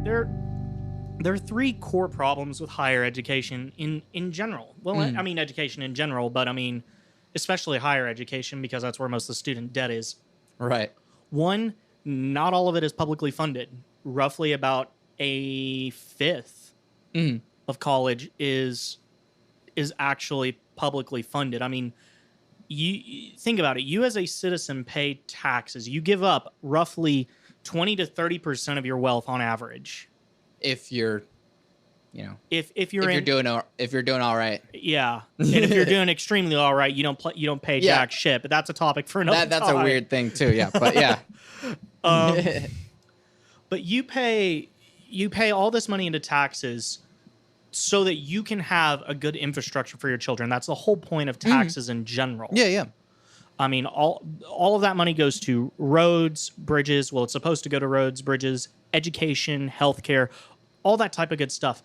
there are three core problems with higher education in general. Well, I mean education in general, but I mean especially higher education because that's where most of the student debt is. Right. One, not all of it is publicly funded. Roughly about a fifth of college is actually publicly funded. I mean, you think about it. You as a citizen pay taxes. You give up roughly 20 to 30% of your wealth on average. If you're, if you're doing all right. Yeah, and if you're doing extremely all right, you don't pay jack shit. But that's a topic for another time. That's a weird thing too. Yeah, but yeah. But you pay all this money into taxes so that you can have a good infrastructure for your children. That's the whole point of taxes in general. Yeah. I mean, all of that money goes to roads, bridges. Well, it's supposed to go to roads, bridges, education, healthcare, all that type of good stuff.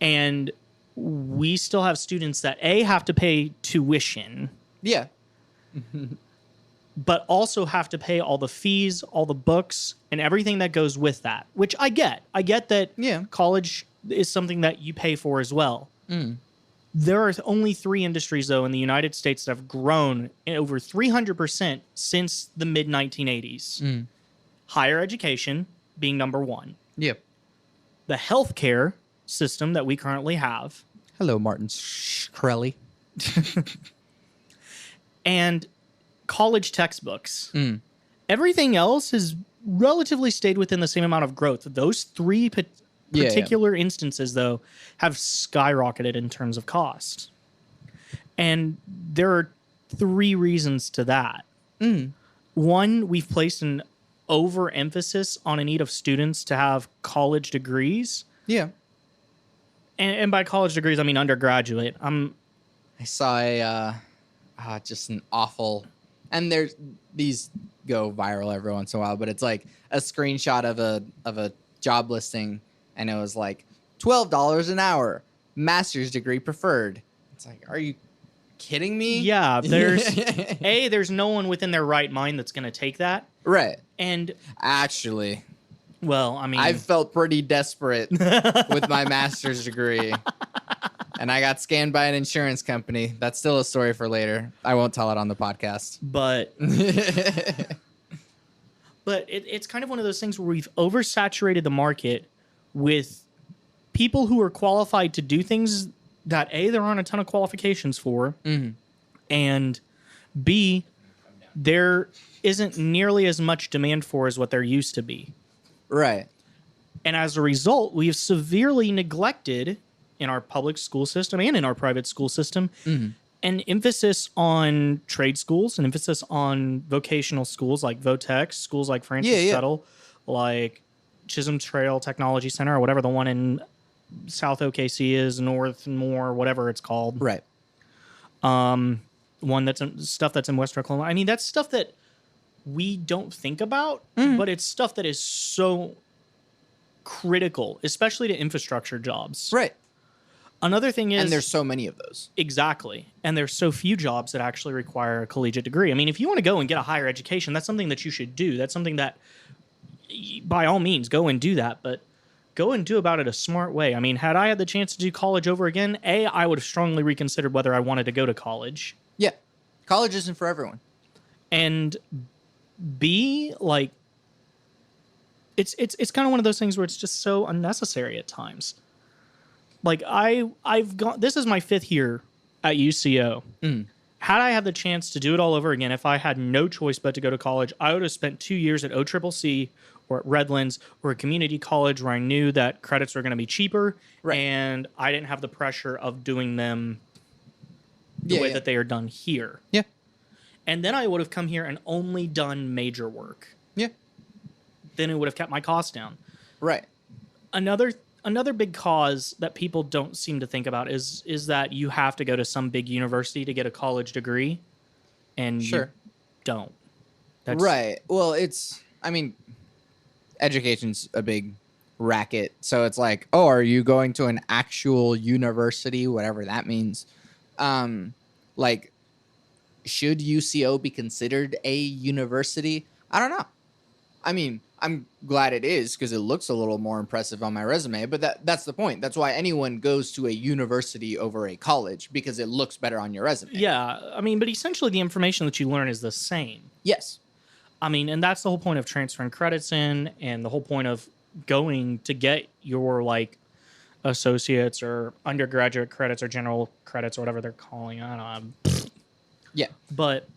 And we still have students that have to pay tuition. Yeah. But also have to pay all the fees, all the books, and everything that goes with that, which I get. I get that college is something that you pay for as well. There are only 3 industries, though, in the United States that have grown over 300% since the mid-1980s. Higher education being number 1. Yep. The healthcare system that we currently have. Hello, Martin Shkreli. And college textbooks. Everything else has relatively stayed within the same amount of growth. Those 3 particular instances, though, have skyrocketed in terms of cost. And there are 3 reasons to that. One, we've placed an overemphasis on a need of students to have college degrees. Yeah. And by college degrees, I mean undergraduate. I saw just an awful, and these go viral every once in a while, but it's like a screenshot of a job listing, and it was like $12 an hour, master's degree preferred. It's like, are you kidding me? Yeah, there's no one within their right mind that's going to take that. Right. And actually, well, I mean, I've felt pretty desperate with my master's degree, and I got scammed by an insurance company. That's still a story for later. I won't tell it on the podcast. But it's kind of one of those things where we've oversaturated the market with people who are qualified to do things that A, there aren't a ton of qualifications for, and B, there isn't nearly as much demand for as what there used to be. Right. And as a result, we've severely neglected in our public school system and in our private school system an emphasis on trade schools, an emphasis on vocational schools like Votex, schools like Francis Tuttle, like Chisholm Trail Technology Center, or whatever the one in South OKC is, North Moore, whatever it's called. Right. One that's stuff that's in West Oklahoma. I mean, that's stuff that we don't think about, but it's stuff that is so critical, especially to infrastructure jobs. Right. Another thing is... And there's so many of those. Exactly. And there's so few jobs that actually require a collegiate degree. I mean, if you want to go and get a higher education, that's something that you should do. That's something that, by all means, go and do that. But go and do about it a smart way. I mean, had I had the chance to do college over again, A, I would have strongly reconsidered whether I wanted to go to college. Yeah. College isn't for everyone. And B, like, it's kind of one of those things where it's just so unnecessary at times. Like, I've gone... This is my 5th year at UCO. Had I had the chance to do it all over again, if I had no choice but to go to college, I would have spent 2 years at OCCC or at Redlands or a community college where I knew that credits were going to be cheaper, and I didn't have the pressure of doing them the way that they are done here. Yeah. And then I would have come here and only done major work. Yeah. Then it would have kept my costs down. Right. Another big cause that people don't seem to think about is that you have to go to some big university to get a college degree, and you don't. Right. Well, education's a big racket. So it's like, oh, are you going to an actual university, whatever that means? Like, should UCO be considered a university? I don't know. I mean, I'm glad it is because it looks a little more impressive on my resume. But that's the point. That's why anyone goes to a university over a college, because it looks better on your resume. Yeah, I mean, but essentially the information that you learn is the same. Yes. I mean, and that's the whole point of transferring credits in, and the whole point of going to get your like associates or undergraduate credits or general credits or whatever they're calling. I don't know. Yeah. But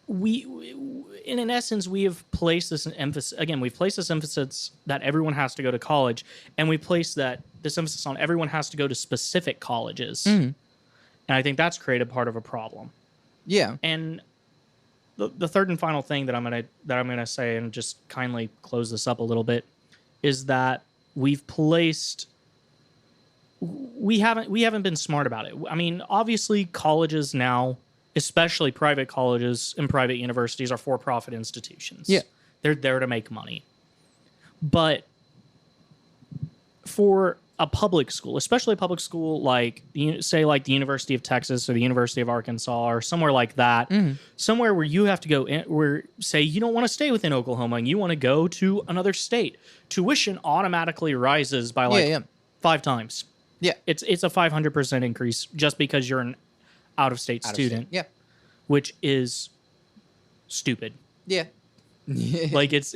we in essence, we have placed this emphasis again. We've placed this emphasis that everyone has to go to college, and we place this emphasis on everyone has to go to specific colleges. And I think that's created part of a problem. Yeah. And the third and final thing that I'm gonna say, and just kindly close this up a little bit, is that we haven't been smart about it. I mean, obviously, colleges now, especially private colleges and private universities, are for-profit institutions. Yeah. They're there to make money. But for a public school, especially a public school like, say, like the University of Texas or the University of Arkansas or somewhere like that, somewhere where you have to go, where, say, you don't want to stay within Oklahoma and you want to go to another state, tuition automatically rises by 5 times. Yeah. It's a 500% increase just because you're an out-of-state student. Yeah. Which is stupid. Yeah. Like it's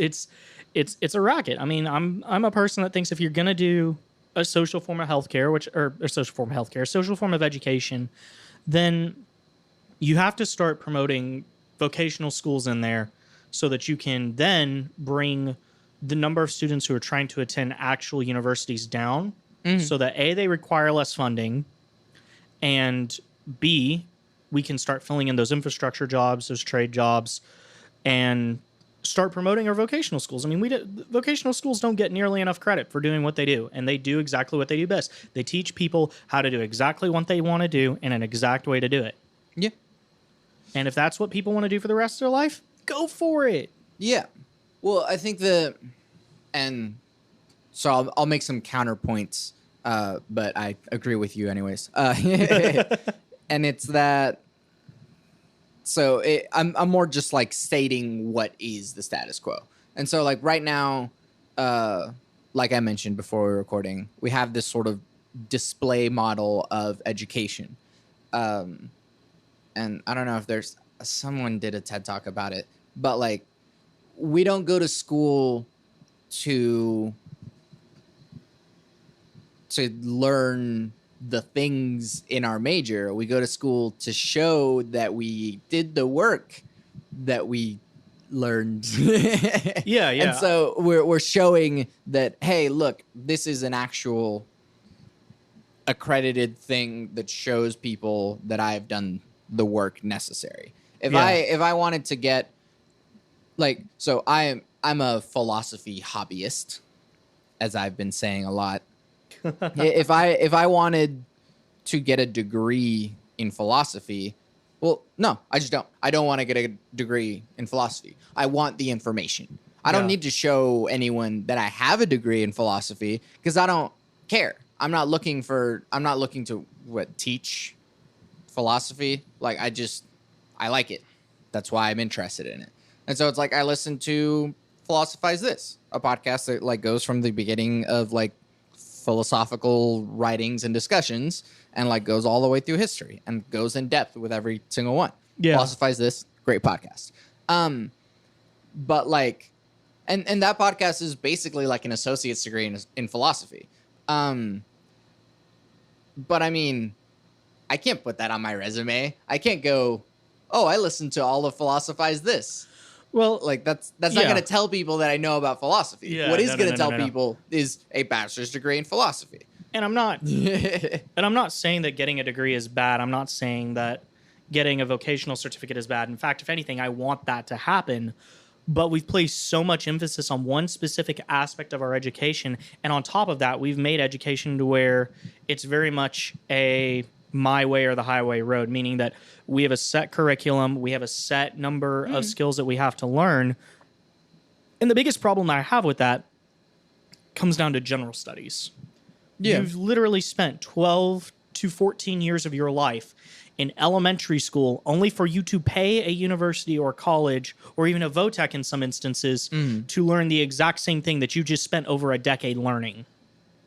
a racket. I mean, I'm a person that thinks if you're gonna do a social form of healthcare, social form of education, then you have to start promoting vocational schools in there so that you can then bring the number of students who are trying to attend actual universities down, so that A, they require less funding, and B, we can start filling in those infrastructure jobs, those trade jobs, and start promoting our vocational schools. I mean, vocational schools don't get nearly enough credit for doing what they do, and they do exactly what they do best. They teach people how to do exactly what they want to do in an exact way to do it. Yeah. And if that's what people want to do for the rest of their life, go for it. Yeah. Well, I think and so I'll make some counterpoints, but I agree with you anyways. And it's that, so I'm more just like stating what is the status quo. And so like right now, like I mentioned before we were recording, we have this sort of display model of education. And I don't know if someone did a TED Talk about it, but like we don't go to school to learn the things in our major. We go to school to show that we did the work that we learned. Yeah. And so we're showing that, hey, look, this is an actual accredited thing that shows people that I've done the work necessary. If I wanted to get like, so I'm a philosophy hobbyist, as I've been saying a lot. If I wanted to get a degree in philosophy, well, no, I just don't. I don't want to get a degree in philosophy. I want the information. I don't need to show anyone that I have a degree in philosophy because I don't care. I'm not looking to teach philosophy. Like I like it. That's why I'm interested in it. And so it's like I listen to Philosophize This, a podcast that like goes from the beginning of like philosophical writings and discussions and like goes all the way through history and goes in depth with every single one. Yeah. Philosophize This, great podcast. But like, and that podcast is basically like an associate's degree in philosophy. But I mean, I can't put that on my resume. I can't go, oh, I listened to all of Philosophize This. Well, like that's not going to tell people that I know about philosophy. Yeah, what is going to tell people is a bachelor's degree in philosophy. And I'm not saying that getting a degree is bad. I'm not saying that getting a vocational certificate is bad. In fact, if anything, I want that to happen. But we've placed so much emphasis on one specific aspect of our education. And on top of that, we've made education to where it's very much a my way or the highway road, meaning that we have a set curriculum, we have a set number of skills that we have to learn. And the biggest problem that I have with that comes down to general studies. Yeah. You've literally spent 12 to 14 years of your life in elementary school, only for you to pay a university or college or even a VOTEC in some instances to learn the exact same thing that you just spent over a decade learning.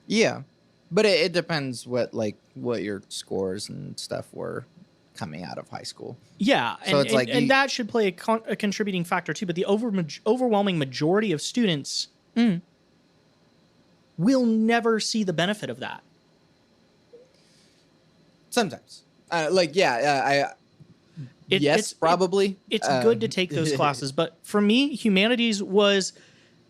Yeah, but it depends what your scores and stuff were coming out of high school. Yeah, So it's like and that should play a contributing factor too. But the overwhelming majority of students will never see the benefit of that. Sometimes, yes, probably. It's good to take those classes, but for me, humanities was.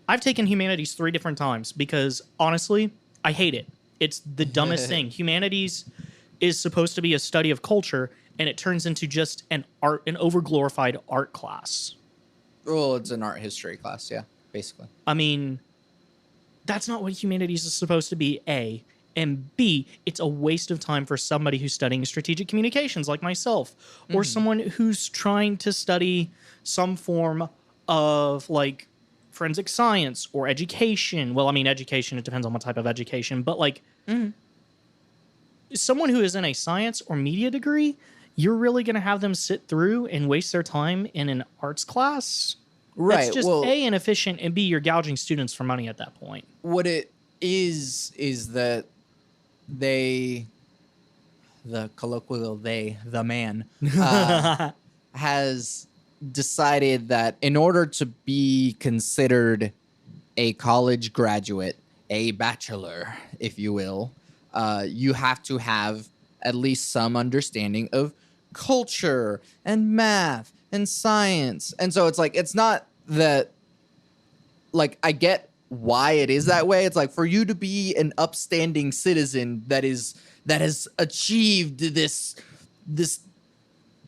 I've taken humanities 3 different times because honestly, I hate it. It's the dumbest thing. Humanities is supposed to be a study of culture, and it turns into just an overglorified art class. Well, it's an art history class, yeah, basically. I mean, that's not what humanities is supposed to be, A. And B, it's a waste of time for somebody who's studying strategic communications like myself, or someone who's trying to study some form of like forensic science or education. Well, I mean, education, it depends on what type of education, but like someone who is in a science or media degree, you're really going to have them sit through and waste their time in an arts class? Right. It's just A, inefficient, and B, you're gouging students for money at that point. What it is that the man, has decided that in order to be considered a college graduate, a bachelor, if you will, you have to have at least some understanding of culture and math and science. And so it's like, it's not that, like, I get why it is that way. It's like, for you to be an upstanding citizen that has achieved this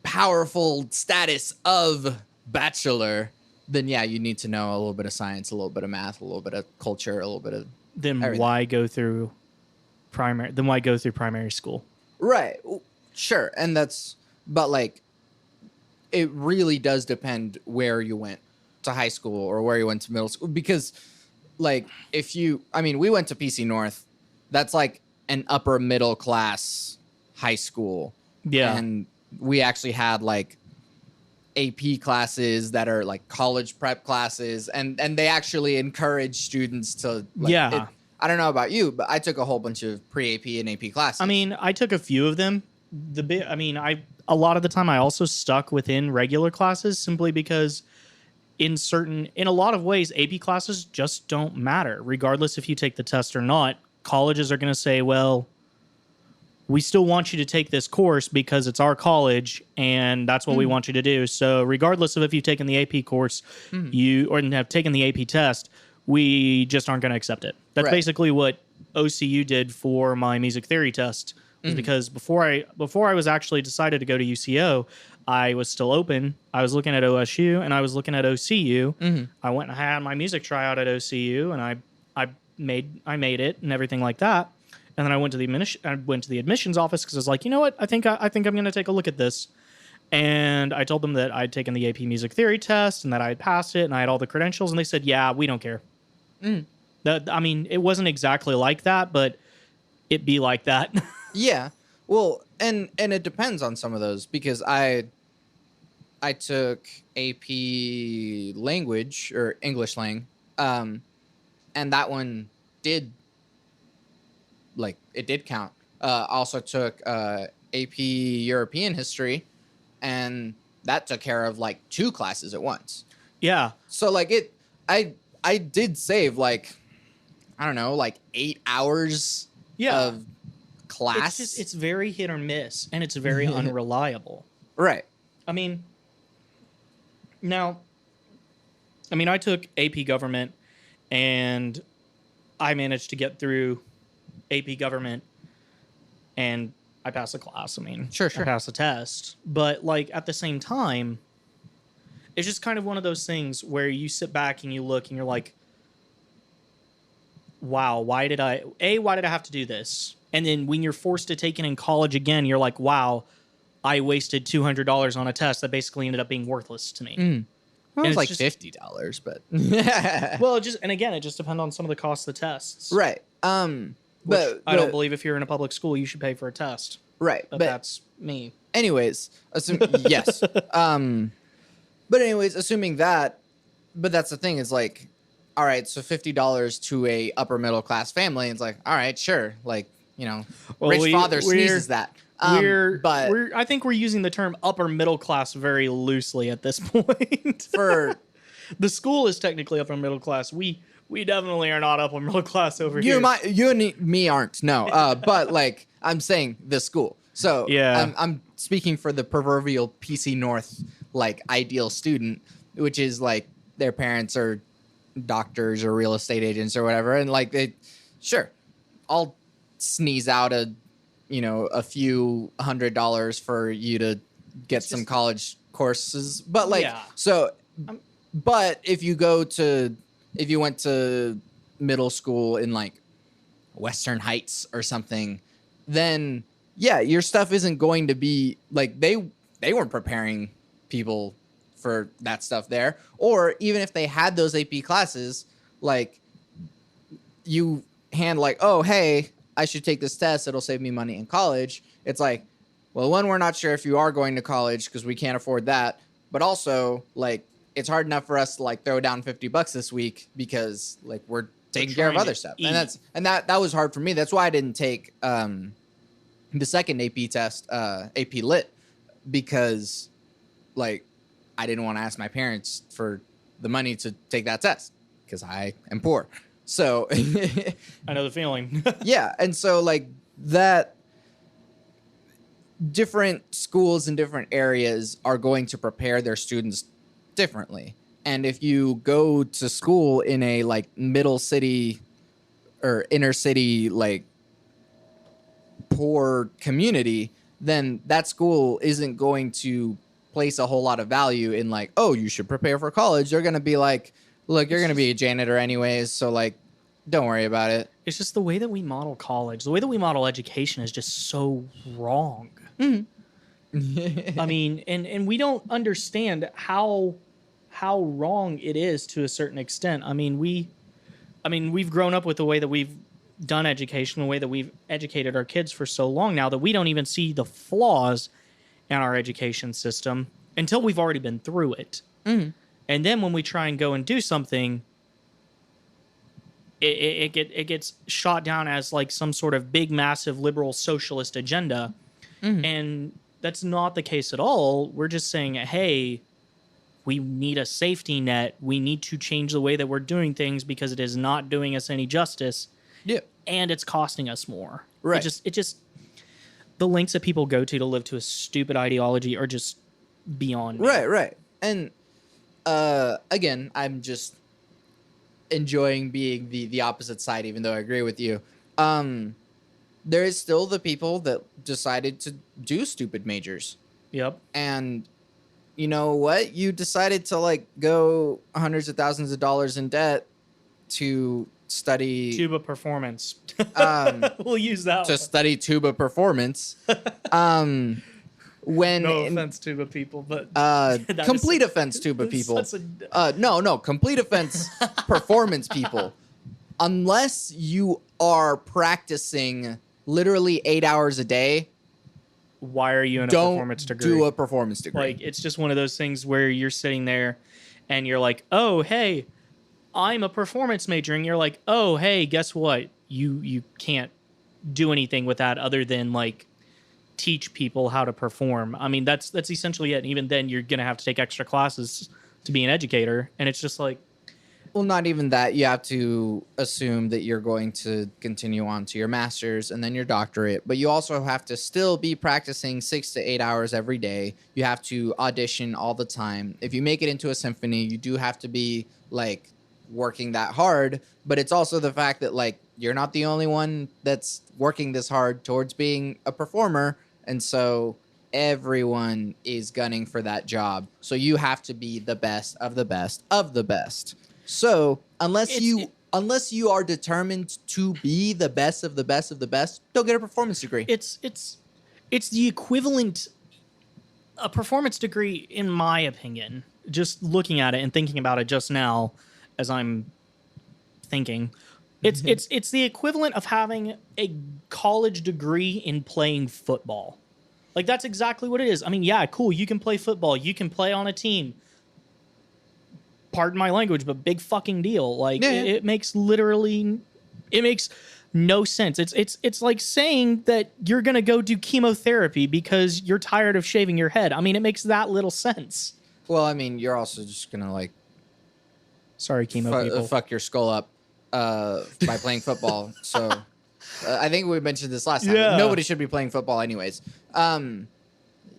powerful status of bachelor, then yeah, you need to know a little bit of science, a little bit of math, a little bit of culture, a little bit of Then everything. why go through primary school? Right. Sure. And but like, it really does depend where you went to high school or where you went to middle school, because like we went to PC North. That's like an upper middle class high school. Yeah. And we actually had like AP classes that are like college prep classes, and they actually encourage students to I don't know about you, but I took a whole bunch of pre-AP and AP classes. I mean, I took a few of them. A lot of the time I also stuck within regular classes simply because in a lot of ways, AP classes just don't matter, regardless if you take the test or not. Colleges are going to say, well, we still want you to take this course because it's our college and that's what we want you to do. So regardless of if you've taken the AP course or have taken the AP test, we just aren't going to accept it. That's basically what OCU did for my music theory test. Was because before I was actually decided to go to UCO, I was still open. I was looking at OSU and I was looking at OCU. I went and had my music tryout at OCU, and I made it and everything like that. And then I went to the admissions office because I was like, you know what, I think I'm going to take a look at this. And I told them that I'd taken the AP music theory test and that I had passed it and I had all the credentials, and they said, yeah, we don't care. It wasn't exactly like that, but it be like that. Yeah. Well, and it depends on some of those, because I took AP language or English lang, and that one did count. Also took AP European history, and that took care of like 2 classes at once. Yeah. So like I did save like, I don't know, like 8 hours of class. It's very hit or miss, and it's very unreliable. Right. I took AP government, and I managed to get through AP government, and I passed the class. Sure. I passed the test. But like at the same time, it's just kind of one of those things where you sit back and you look and you're like, wow, why did I have to do this? And then when you're forced to take it in college again, you're like, wow, I wasted $200 on a test that basically ended up being worthless to me. Well, it was like $50, but well, it just depends on some of the costs of the tests. Right. But I don't believe if you're in a public school, you should pay for a test. Right. But that's me. Anyways, yes. But anyways, assuming that, but that's the thing is like, all right, so $50 to a upper middle class family, it's like, all right, sure, like Well, rich father sneezes that. But I think we're using the term upper middle class very loosely at this point. for The school is technically upper middle class. We definitely are not upper middle class over you, here. you and me aren't no, but like I'm saying the school. So Yeah. I'm speaking for the proverbial PC North like ideal student, which is like their parents are doctors or real estate agents or whatever, and like sure, I'll sneeze out a few $100 for you to get some college courses, but like Yeah. so. But if you went to middle school in like Western Heights or something, then yeah, your stuff isn't going to be like they weren't preparing people for that stuff there. Or even if they had those AP classes, like you hand like, oh hey, I should take this test, it'll save me money in college. It's like, well, one, we're not sure if you are going to college because we can't afford that, but also like it's hard enough for us to like throw down $50 this week because like we're taking care of other stuff. And that was hard for me. That's why I didn't take the second AP test, AP Lit, because like I didn't want to ask my parents for the money to take that test because I am poor. So I know the feeling. yeah, and so like that different schools in different areas are going to prepare their students differently. And if you go to school in a like middle city or inner city like poor community, then that school isn't going to place a whole lot of value in like, oh, you should prepare for college. They're going to be like, look, you're going to be a janitor anyways, so like don't worry about it. It's just the way that we model college, the way that we model education is just so wrong. I mean, and we don't understand how wrong it is to a certain extent. I mean, we've grown up with the way that we've done education, the way that we've educated our kids for so long now that we don't even see the flaws in our education system until we've already been through it. And then when we try and go and do something, it gets shot down as like some sort of big, massive liberal socialist agenda. And that's not the case at all. We're just saying, hey, we need a safety net. We need to change the way that we're doing things because it is not doing us any justice. Yeah. And it's costing us more. Right. It just the lengths that people go to live to a stupid ideology are just beyond me. Right. And again, I'm just enjoying being the opposite side, even though I agree with you. There is still the people that decided to do stupid majors. Yep. And you know what? You decided to like go hundreds of thousands of dollars in debt to study tuba performance. We'll use that to one. study tuba performance. When no offense, tuba people, but complete offense, tuba people. No, complete offense, performance people. Unless you are practicing literally 8 hours a day, why are you in a performance degree? Do a performance degree. Like, it's just one of those things where you're sitting there and you're like, oh, hey, I'm a performance major. And you're like, oh, hey, guess what? You can't do anything with that other than, like, teach people how to perform. I mean, that's essentially it. And even then, you're going to have to take extra classes to be an educator. And it's just like... Well, not even that. You have to assume that you're going to continue on to your master's and then your doctorate, but you also have to still be practicing 6 to 8 hours every day. You have to audition all the time. If you make it into a symphony, you do have to be like working that hard, but it's also the fact that like you're not the only one that's working this hard towards being a performer, and so everyone is gunning for that job. So you have to be the best of the best of the best. So unless you are determined to be the best of the best of the best, don't get a performance degree. It's the equivalent. A performance degree, in my opinion, just looking at it and thinking about it just now, as I'm thinking, it's the equivalent of having a college degree in playing football. Like, that's exactly what it is. I mean, yeah, cool. You can play football. You can play on a team. Pardon my language, but big fucking deal. Like, Yeah, yeah. it makes no sense. It's like saying that you're gonna go do chemotherapy because you're tired of shaving your head. I mean, it makes that little sense. Well, I mean, you're also just gonna like Sorry, chemo people. fuck your skull up by playing football. So I think we mentioned this last time. Yeah. Nobody should be playing football anyways.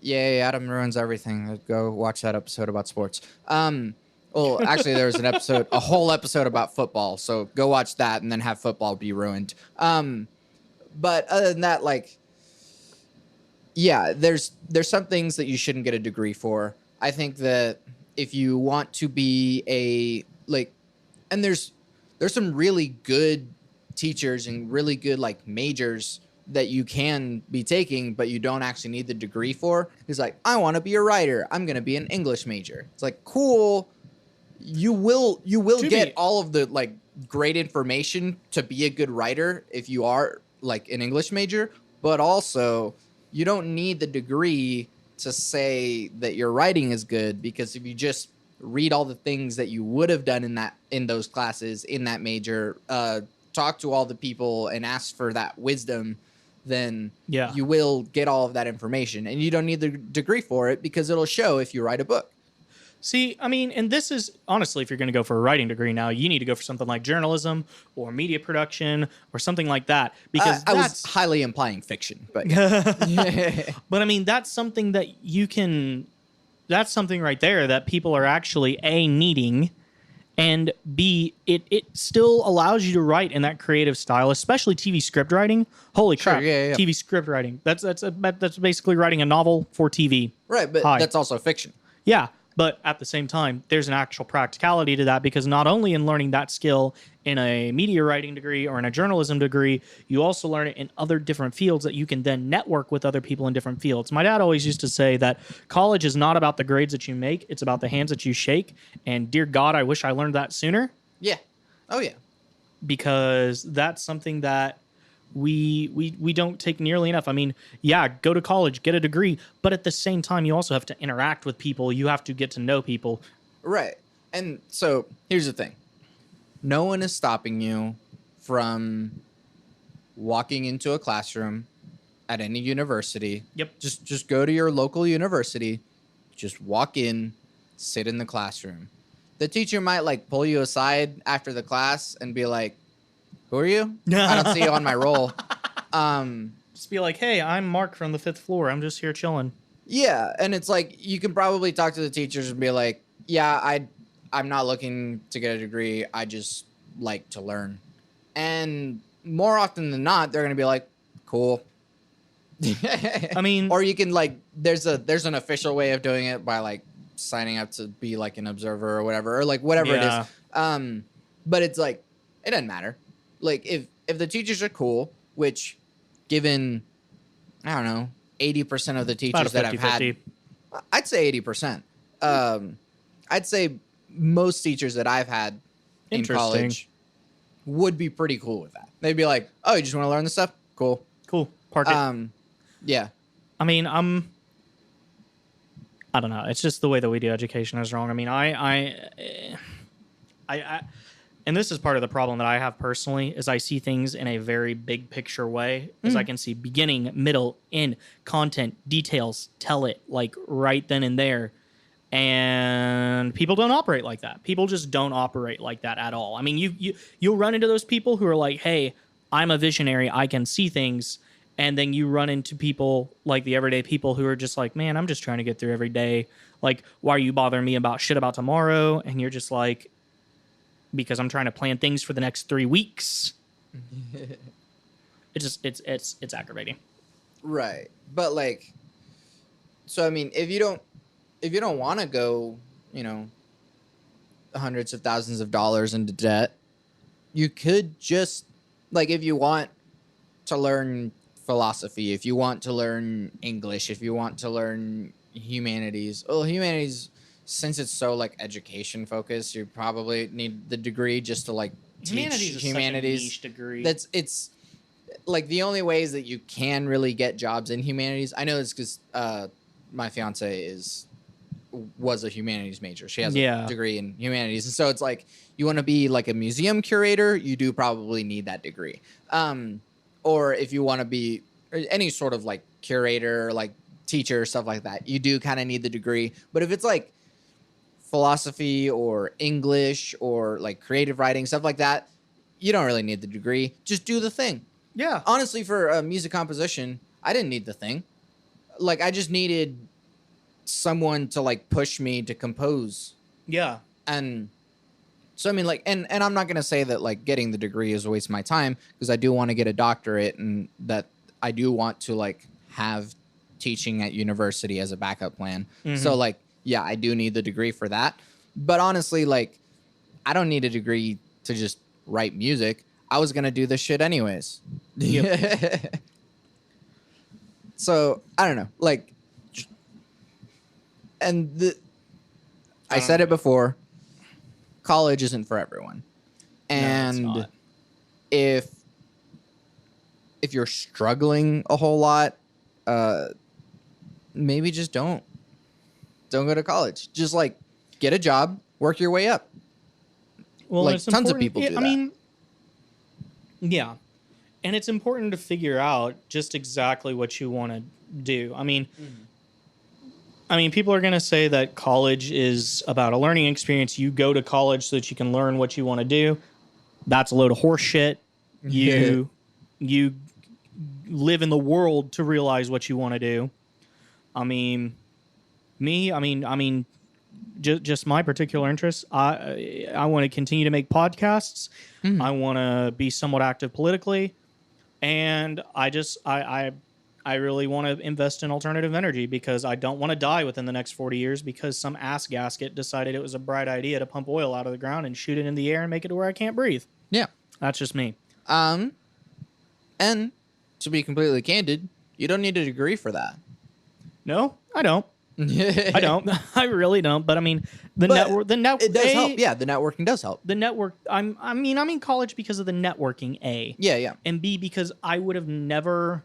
Yay, Adam ruins everything. Go watch that episode about sports. Well, actually, there was a whole episode about football. So go watch that and then have football be ruined. But other than that, like, yeah, there's some things that you shouldn't get a degree for. I think that if you want to be and there's some really good teachers and really good like majors that you can be taking, but you don't actually need the degree for. It's like, I want to be a writer. I'm going to be an English major. It's like, cool. You will get all of the like great information to be a good writer if you are like an English major, but also you don't need the degree to say that your writing is good, because if you just read all the things that you would have done in those classes in that major, talk to all the people and ask for that wisdom, then you will get all of that information, and you don't need the degree for it because it'll show if you write a book. See, I mean, and this is honestly, if you're going to go for a writing degree now, you need to go for something like journalism or media production or something like that, because I was highly implying fiction, but but I mean, that's something that that's something right there that people are actually A, needing, and B, it still allows you to write in that creative style, especially TV script writing. Holy crap, yeah. TV script writing. That's basically writing a novel for TV. Right, but that's also fiction. Yeah. But at the same time, there's an actual practicality to that, because not only in learning that skill in a media writing degree or in a journalism degree, you also learn it in other different fields that you can then network with other people in different fields. My dad always used to say that college is not about the grades that you make, it's about the hands that you shake. And dear God, I wish I learned that sooner. Yeah. Oh, yeah. Because that's something that we don't take nearly enough. I mean, yeah, go to college, get a degree, but at the same time, you also have to interact with people. You have to get to know people. Right. And so here's the thing. No one is stopping you from walking into a classroom at any university. Yep. Just go to your local university. Just walk in, sit in the classroom. The teacher might like pull you aside after the class and be like, "Who are you? I don't see you on my roll." Just be like, "Hey, I'm Mark from the 5th floor. I'm just here chilling." Yeah, and it's like you can probably talk to the teachers and be like, "Yeah, I'm not looking to get a degree. I just like to learn." And more often than not, they're going to be like, "Cool." I mean, or you can like there's an official way of doing it by like signing up to be like an observer or whatever, or like whatever it is. But it's like it doesn't matter. Like if the teachers are cool, which given, I don't know, 80% of the teachers that I've had, I'd say 80%. I'd say most teachers that I've had in college would be pretty cool with that. They'd be like, "Oh, you just want to learn this stuff? Cool. Park it." Yeah. I mean, I don't know. It's just the way that we do education is wrong. I mean, I and this is part of the problem that I have personally, is I see things in a very big picture way. Is I can see beginning, middle, end, content, details, tell it like right then and there. And people don't operate like that. People just don't operate like that at all. I mean, you'll run into those people who are like, "Hey, I'm a visionary. I can see things." And then you run into people like the everyday people who are just like, "Man, I'm just trying to get through every day. Like, why are you bothering me about shit about tomorrow?" And you're just like, "Because I'm trying to plan things for the next 3 weeks." It's aggravating. Right. But like, so I mean, if you don't want to go, hundreds of thousands of dollars into debt, you could just like, if you want to learn philosophy, if you want to learn English, if you want to learn humanities, since it's so like education focused, you probably need the degree just to like teach humanities. Is such a niche degree. It's like the only ways that you can really get jobs in humanities, I know this because my fiance was a humanities major. She has a degree in humanities, and so it's like you want to be like a museum curator, you do probably need that degree. Or if you want to be any sort of like curator, like teacher, stuff like that, you do kind of need the degree. But if it's like philosophy or English or like creative writing, stuff like that, you don't really need the degree. Just do the thing. Yeah. Honestly, for music composition, I didn't need the thing. Like, I just needed someone to like push me to compose. Yeah. And so, I mean, like, and I'm not going to say that like getting the degree is a waste of my time, because I do want to get a doctorate, and that I do want to like have teaching at university as a backup plan. So like, yeah, I do need the degree for that. But honestly, like, I don't need a degree to just write music. I was going to do this shit anyways. Yep. So, I don't know. Like, and I said it before, college isn't for everyone. And no, if you're struggling a whole lot, maybe just don't go to college. Just like get a job, work your way up. Well, like tons of people do that. I mean, yeah. And it's important to figure out just exactly what you want to do. I mean, people are going to say that college is about a learning experience. You go to college so that you can learn what you want to do. That's a load of horse shit. You live in the world to realize what you want to do. I mean, just my particular interests. I want to continue to make podcasts. I want to be somewhat active politically, and I really want to invest in alternative energy, because I don't want to die within the next 40 years because some ass gasket decided it was a bright idea to pump oil out of the ground and shoot it in the air and make it to where I can't breathe. Yeah, that's just me. And to be completely candid, you don't need a degree for that. No, I don't. I don't. I really don't. But I mean, the network. It does help. Yeah, the networking does help. The network. I'm in college because of the networking. A. Yeah. And B, because I would have never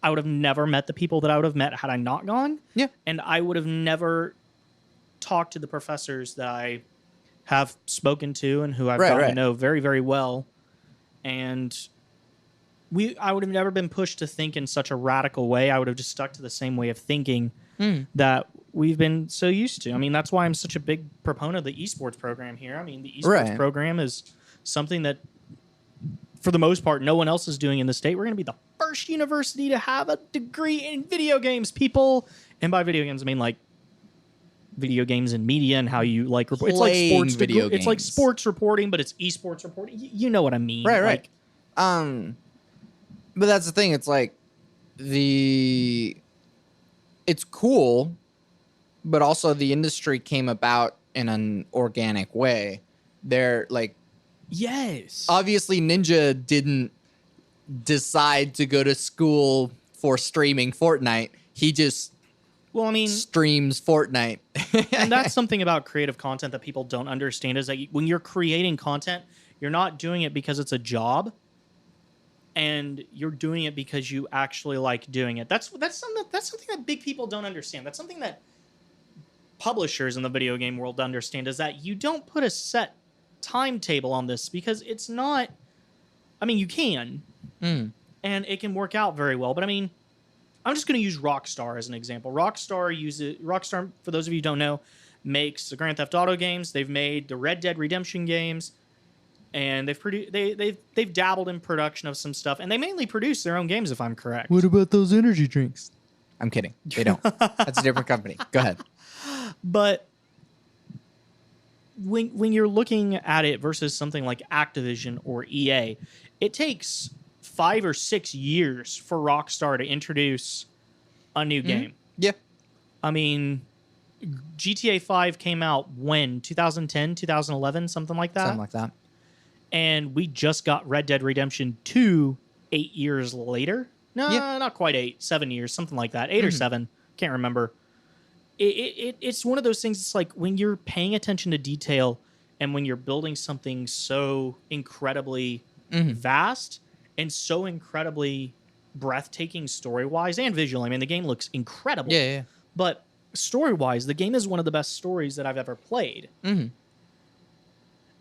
met the people that I would have met had I not gone. Yeah. And I would have never talked to the professors that I have spoken to and who I've gotten to know very, very well. And I would have never been pushed to think in such a radical way. I would have just stuck to the same way of thinking that we've been so used to. I mean, that's why I'm such a big proponent of the esports program here. I mean, the esports program is something that, for the most part, no one else is doing in the state. We're going to be the first university to have a degree in video games, people. And by video games, I mean like video games and media and how you like report. It's like sports video games. It's like sports reporting, but it's esports reporting. You know what I mean, right? But that's the thing. It's like it's cool, but also the industry came about in an organic way. They're like, yes, obviously Ninja didn't decide to go to school for streaming Fortnite. He just streams Fortnite. And that's something about creative content that people don't understand, is that when you're creating content, you're not doing it because it's a job. And you're doing it because you actually like doing it. That's something that big people don't understand. That's something that publishers in the video game world understand, is that you don't put a set timetable on this, because it's not. I mean, you can, and it can work out very well. But I mean, I'm just going to use Rockstar as an example. Rockstar, for those of you who don't know, makes the Grand Theft Auto games. They've made the Red Dead Redemption games. And they've dabbled in production of some stuff, and they mainly produce their own games, if I'm correct. What about those energy drinks? I'm kidding. They don't. That's a different company. Go ahead. But when you're looking at it versus something like Activision or EA, it takes 5 or 6 years for Rockstar to introduce a new game. Yeah. I mean, GTA 5 came out when? 2010, 2011, something like that? Something like that. And we just got Red Dead Redemption 2 8 years later. No, not quite 8, 7 years, something like that. 8 or 7, can't remember. It's one of those things. It's like when you're paying attention to detail and when you're building something so incredibly vast and so incredibly breathtaking story-wise and visually. I mean, the game looks incredible. Yeah. But story-wise, the game is one of the best stories that I've ever played. Mm-hmm.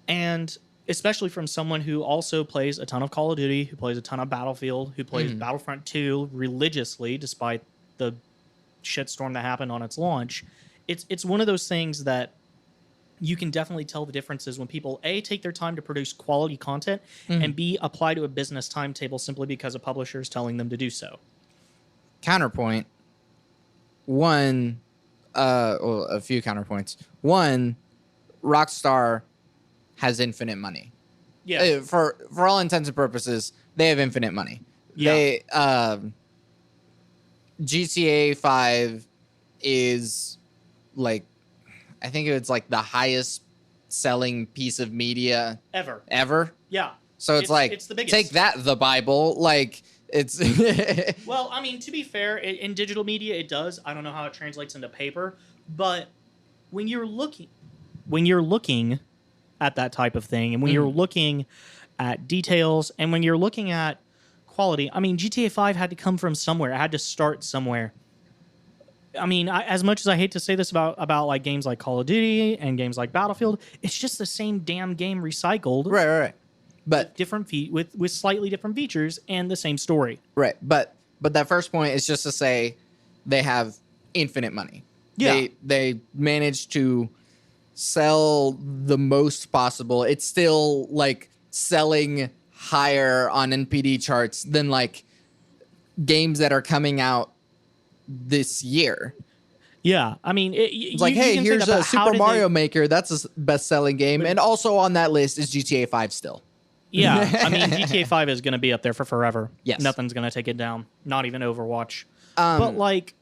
And especially from someone who also plays a ton of Call of Duty, who plays a ton of Battlefield, who plays Battlefront 2 religiously, despite the shitstorm that happened on its launch. It's one of those things that you can definitely tell the differences when people, A, take their time to produce quality content, and B, apply to a business timetable simply because a publisher is telling them to do so. Counterpoint. One, well, a few counterpoints. One, Rockstar has infinite money. Yeah. For all intents and purposes, they have infinite money. Yeah. They GTA 5 is like, I think it's like the highest selling piece of media ever. Yeah. So it's like, it's the biggest. Take that, the Bible. Like, it's well, I mean, to be fair, in digital media it does. I don't know how it translates into paper, but when you're looking at that type of thing, and when you're looking at details, and when you're looking at quality, I mean, GTA 5 had to come from somewhere. It had to start somewhere. I mean, as much as I hate to say this about like games like Call of Duty and games like Battlefield, it's just the same damn game recycled. Right. But different with slightly different features and the same story. Right. But that first point is just to say they have infinite money. Yeah. They managed to sell the most possible. It's still like selling higher on NPD charts than like games that are coming out this year. Yeah, I mean, it's like, hey, here's a Super Mario Maker. That's a best-selling game, and also on that list is GTA 5 still. Yeah, I mean, GTA 5 is going to be up there for forever. Yes, nothing's going to take it down. Not even Overwatch. But like,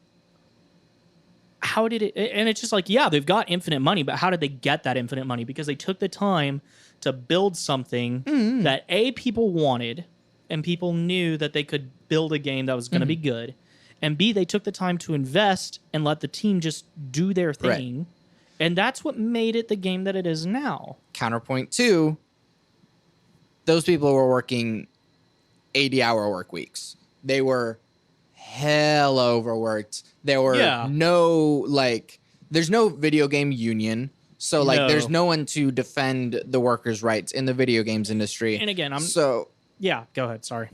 how did it? And it's just like, yeah, they've got infinite money, but how did they get that infinite money? Because they took the time to build something that A, people wanted, and people knew that they could build a game that was going to be good. And B, they took the time to invest and let the team just do their thing. Right. And that's what made it the game that it is now. Counterpoint 2, those people were working 80-hour work weeks. They were hell overworked. There were there's no video game union. So, there's no one to defend the workers' rights in the video games industry. And again, yeah, go ahead. Sorry.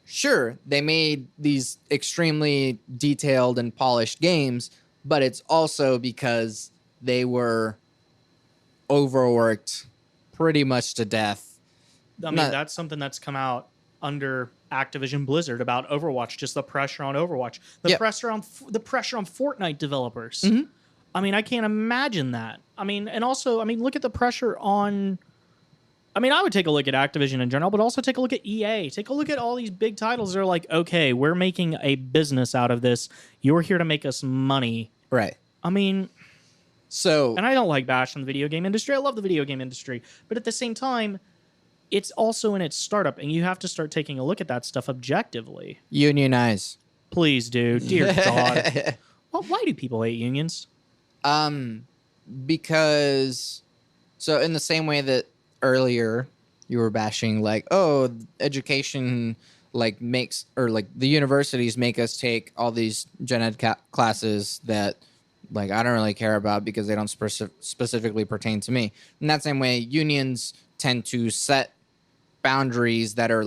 Sure, they made these extremely detailed and polished games, but it's also because they were overworked pretty much to death. I mean, that's something that's come out under Activision Blizzard about Overwatch, just the pressure on Overwatch, the pressure on Fortnite developers. I mean, I can't imagine that. I mean, and also, look at the pressure on... I would take a look at Activision in general, but also take a look at EA. Take a look at all these big titles. They're like, okay, we're making a business out of this. You're here to make us money. Right. And I don't like bashing the video game industry. I love the video game industry. But at the same time, it's also in its startup, and you have to start taking a look at that stuff objectively. Unionize. Please do. Dear God. Well, why do people hate unions? Because... So in the same way that earlier you were bashing education makes the universities make us take all these gen ed classes that I don't really care about because they don't specifically pertain to me. In that same way, unions tend to set boundaries that are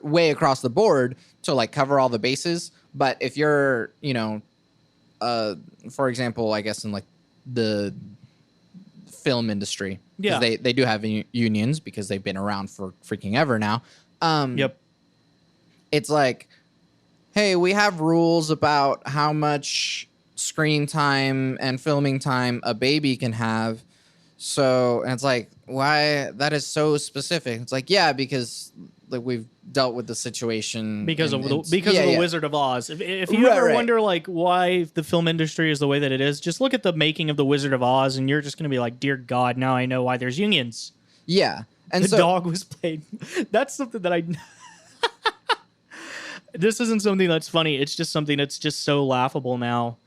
way across the board to cover all the bases. But if you're for example, I guess in the film industry, because they do have unions because they've been around for freaking ever now. It's like, hey, we have rules about how much screen time and filming time a baby can have. So, and it's like, why? That is so specific. It's like, yeah, because we've dealt with the situation because of the Wizard of Oz. If you ever wonder why the film industry is the way that it is, just look at the making of the Wizard of Oz, and you're just going to be like, dear God, now I know why there's unions. Yeah, and the dog was played. That's something that I. This isn't something that's funny. It's just something that's just so laughable now.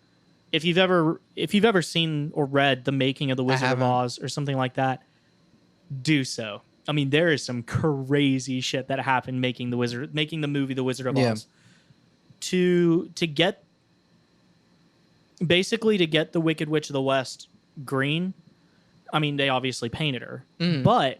If you've ever seen or read the making of the Wizard of Oz or something like that, do so. I mean, there is some crazy shit that happened making the movie The Wizard of Oz. To get basically to get the Wicked Witch of the West green. I mean, they obviously painted her, but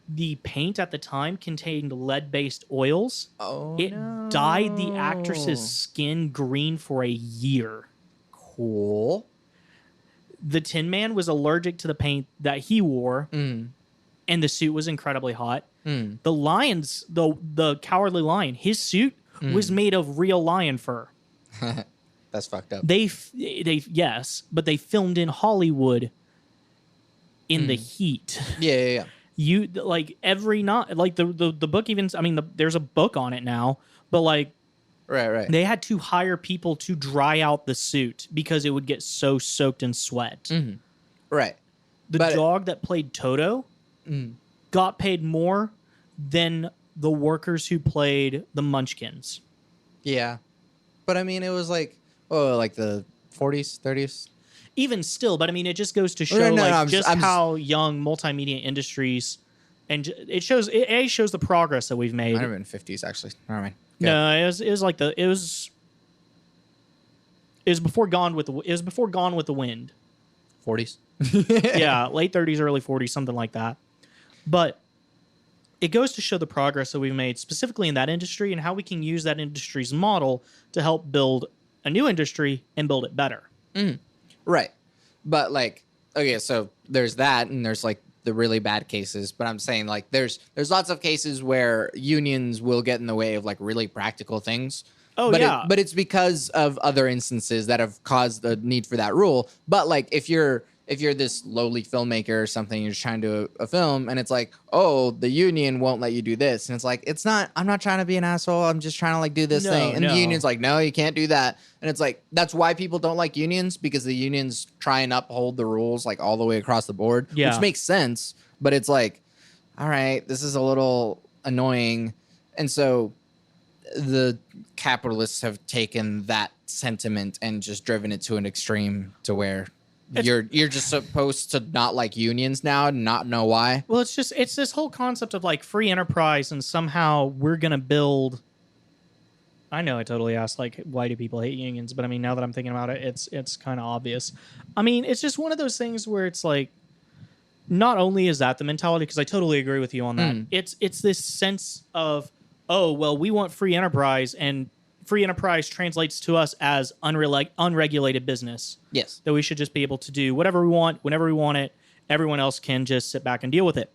the paint at the time contained lead-based oils. Oh, it dyed the actress's skin green for a year. Cool. The Tin Man was allergic to the paint that he wore, and the suit was incredibly hot. The lions, the Cowardly Lion, his suit was made of real lion fur. That's fucked up. They yes, but they filmed in Hollywood in the heat. Yeah. You like every night, like the book even. I mean, there's a book on it now, but like, right. They had to hire people to dry out the suit because it would get so soaked in sweat. Right. The dog that played Toto got paid more than the workers who played the Munchkins. Yeah, but I mean, it was like like the 40s, 30s. Even still, but I mean, it just goes to show how young multimedia industries, and it shows the progress that we've made. Might have been 50s actually. Never mind. No, it was before Gone with the Wind. 40s. Yeah, late 30s, early 40s, something like that. But it goes to show the progress that we've made specifically in that industry and how we can use that industry's model to help build a new industry and build it better. Right. But like, okay, so there's that, and there's like the really bad cases, but I'm saying like there's lots of cases where unions will get in the way of like really practical things. But it's because of other instances that have caused the need for that rule. But like if you're this lowly filmmaker or something, you're just trying to do a film, and it's like, oh, the union won't let you do this, and it's like, I'm not trying to be an asshole, I'm just trying to like do this thing, and the union's like, no, you can't do that, and it's like, that's why people don't like unions, because the unions try and uphold the rules like all the way across the board, which makes sense, but it's like, all right, this is a little annoying, and so the capitalists have taken that sentiment and just driven it to an extreme to where you're just supposed to not like unions now and not know why. Well, it's this whole concept of like free enterprise, and somehow we're gonna build. I know I totally asked like, why do people hate unions? But I mean, now that I'm thinking about it, it's kind of obvious. I mean, it's just one of those things where it's like, not only is that the mentality, because I totally agree with you on that. It's this sense of, oh well, we want free enterprise, and free enterprise translates to us as unregulated business. Yes. That we should just be able to do whatever we want, whenever we want it. Everyone else can just sit back and deal with it.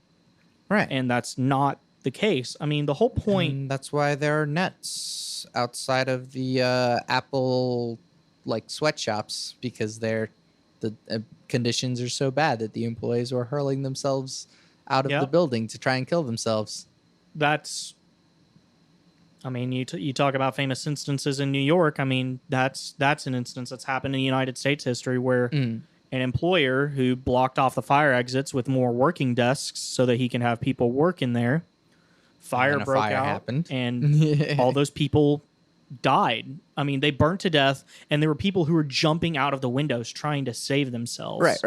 Right. And that's not the case. I mean, the whole point... And that's why there are nets outside of the Apple like sweatshops, because the conditions are so bad that the employees are hurling themselves out of the building to try and kill themselves. That's... I mean, you talk about famous instances in New York. I mean, that's an instance that's happened in United States history where an employer who blocked off the fire exits with more working desks so that he can have people work in there. Fire broke out, happened. And all those people died. I mean, they burnt to death, and there were people who were jumping out of the windows trying to save themselves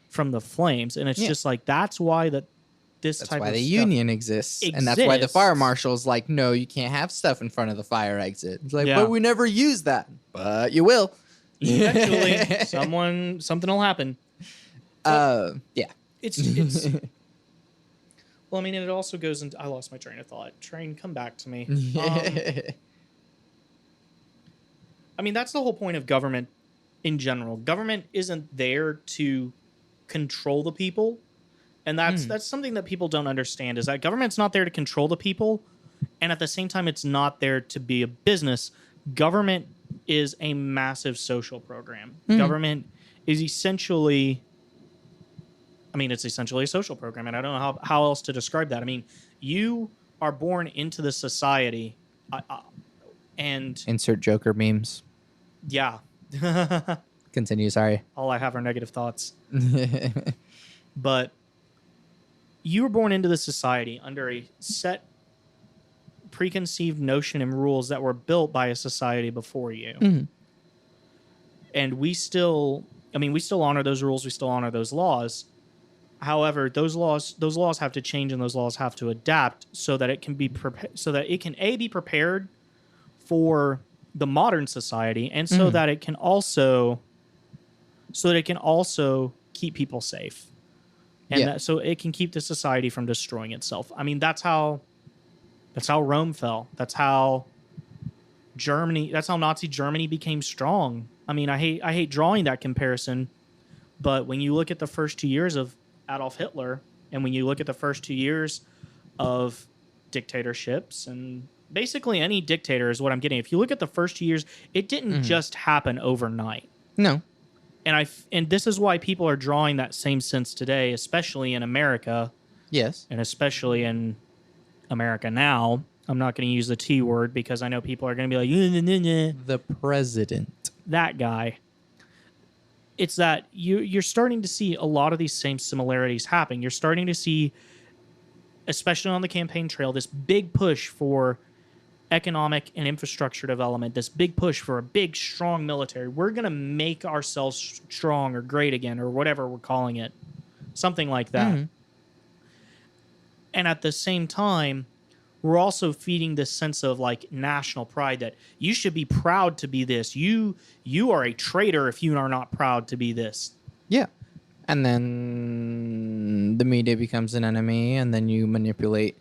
from the flames. And it's just like, that's why that's why the union exists. And that's why the fire marshal's like, no, you can't have stuff in front of the fire exit. It's like, but we never use that. But you will. Eventually, something will happen. It's well, I mean, it also goes into... I lost my train of thought. Train, come back to me. I mean, that's the whole point of government in general. Government isn't there to control the people. And that's something that people don't understand, is that government's not there to control the people, and at the same time, it's not there to be a business. Government is a massive social program. Government is essentially... I mean, it's essentially a social program, and I don't know how else to describe that. I mean, you are born into the society, and... Insert Joker memes. Yeah. Continue, sorry. All I have are negative thoughts. But... you were born into the society under a set preconceived notion and rules that were built by a society before you. And we still honor those rules. We still honor those laws. However, those laws have to change, and those laws have to adapt so that it can be so that it can be prepared for the modern society, and so that it can also keep people safe, and that so it can keep the society from destroying itself. I mean, that's how Rome fell. That's how Nazi Germany became strong. I mean, I hate drawing that comparison, but when you look at the first 2 years of Adolf Hitler, and when you look at the first 2 years of dictatorships, and basically any dictator is what I'm getting. If you look at the first 2 years, it didn't just happen overnight. No. And this is why people are drawing that same sense today, especially in America. Yes. And especially in America now. I'm not going to use the T word because I know people are going to be like, the president. That guy. It's that you're starting to see a lot of these same similarities happening. You're starting to see, especially on the campaign trail, this big push for economic and infrastructure development, this big push for a big, strong military. We're going to make ourselves strong or great again, or whatever we're calling it. Something like that. Mm-hmm. And at the same time, we're also feeding this sense of like national pride that you should be proud to be this. You are a traitor if you are not proud to be this. Yeah. And then the media becomes an enemy, and then you manipulate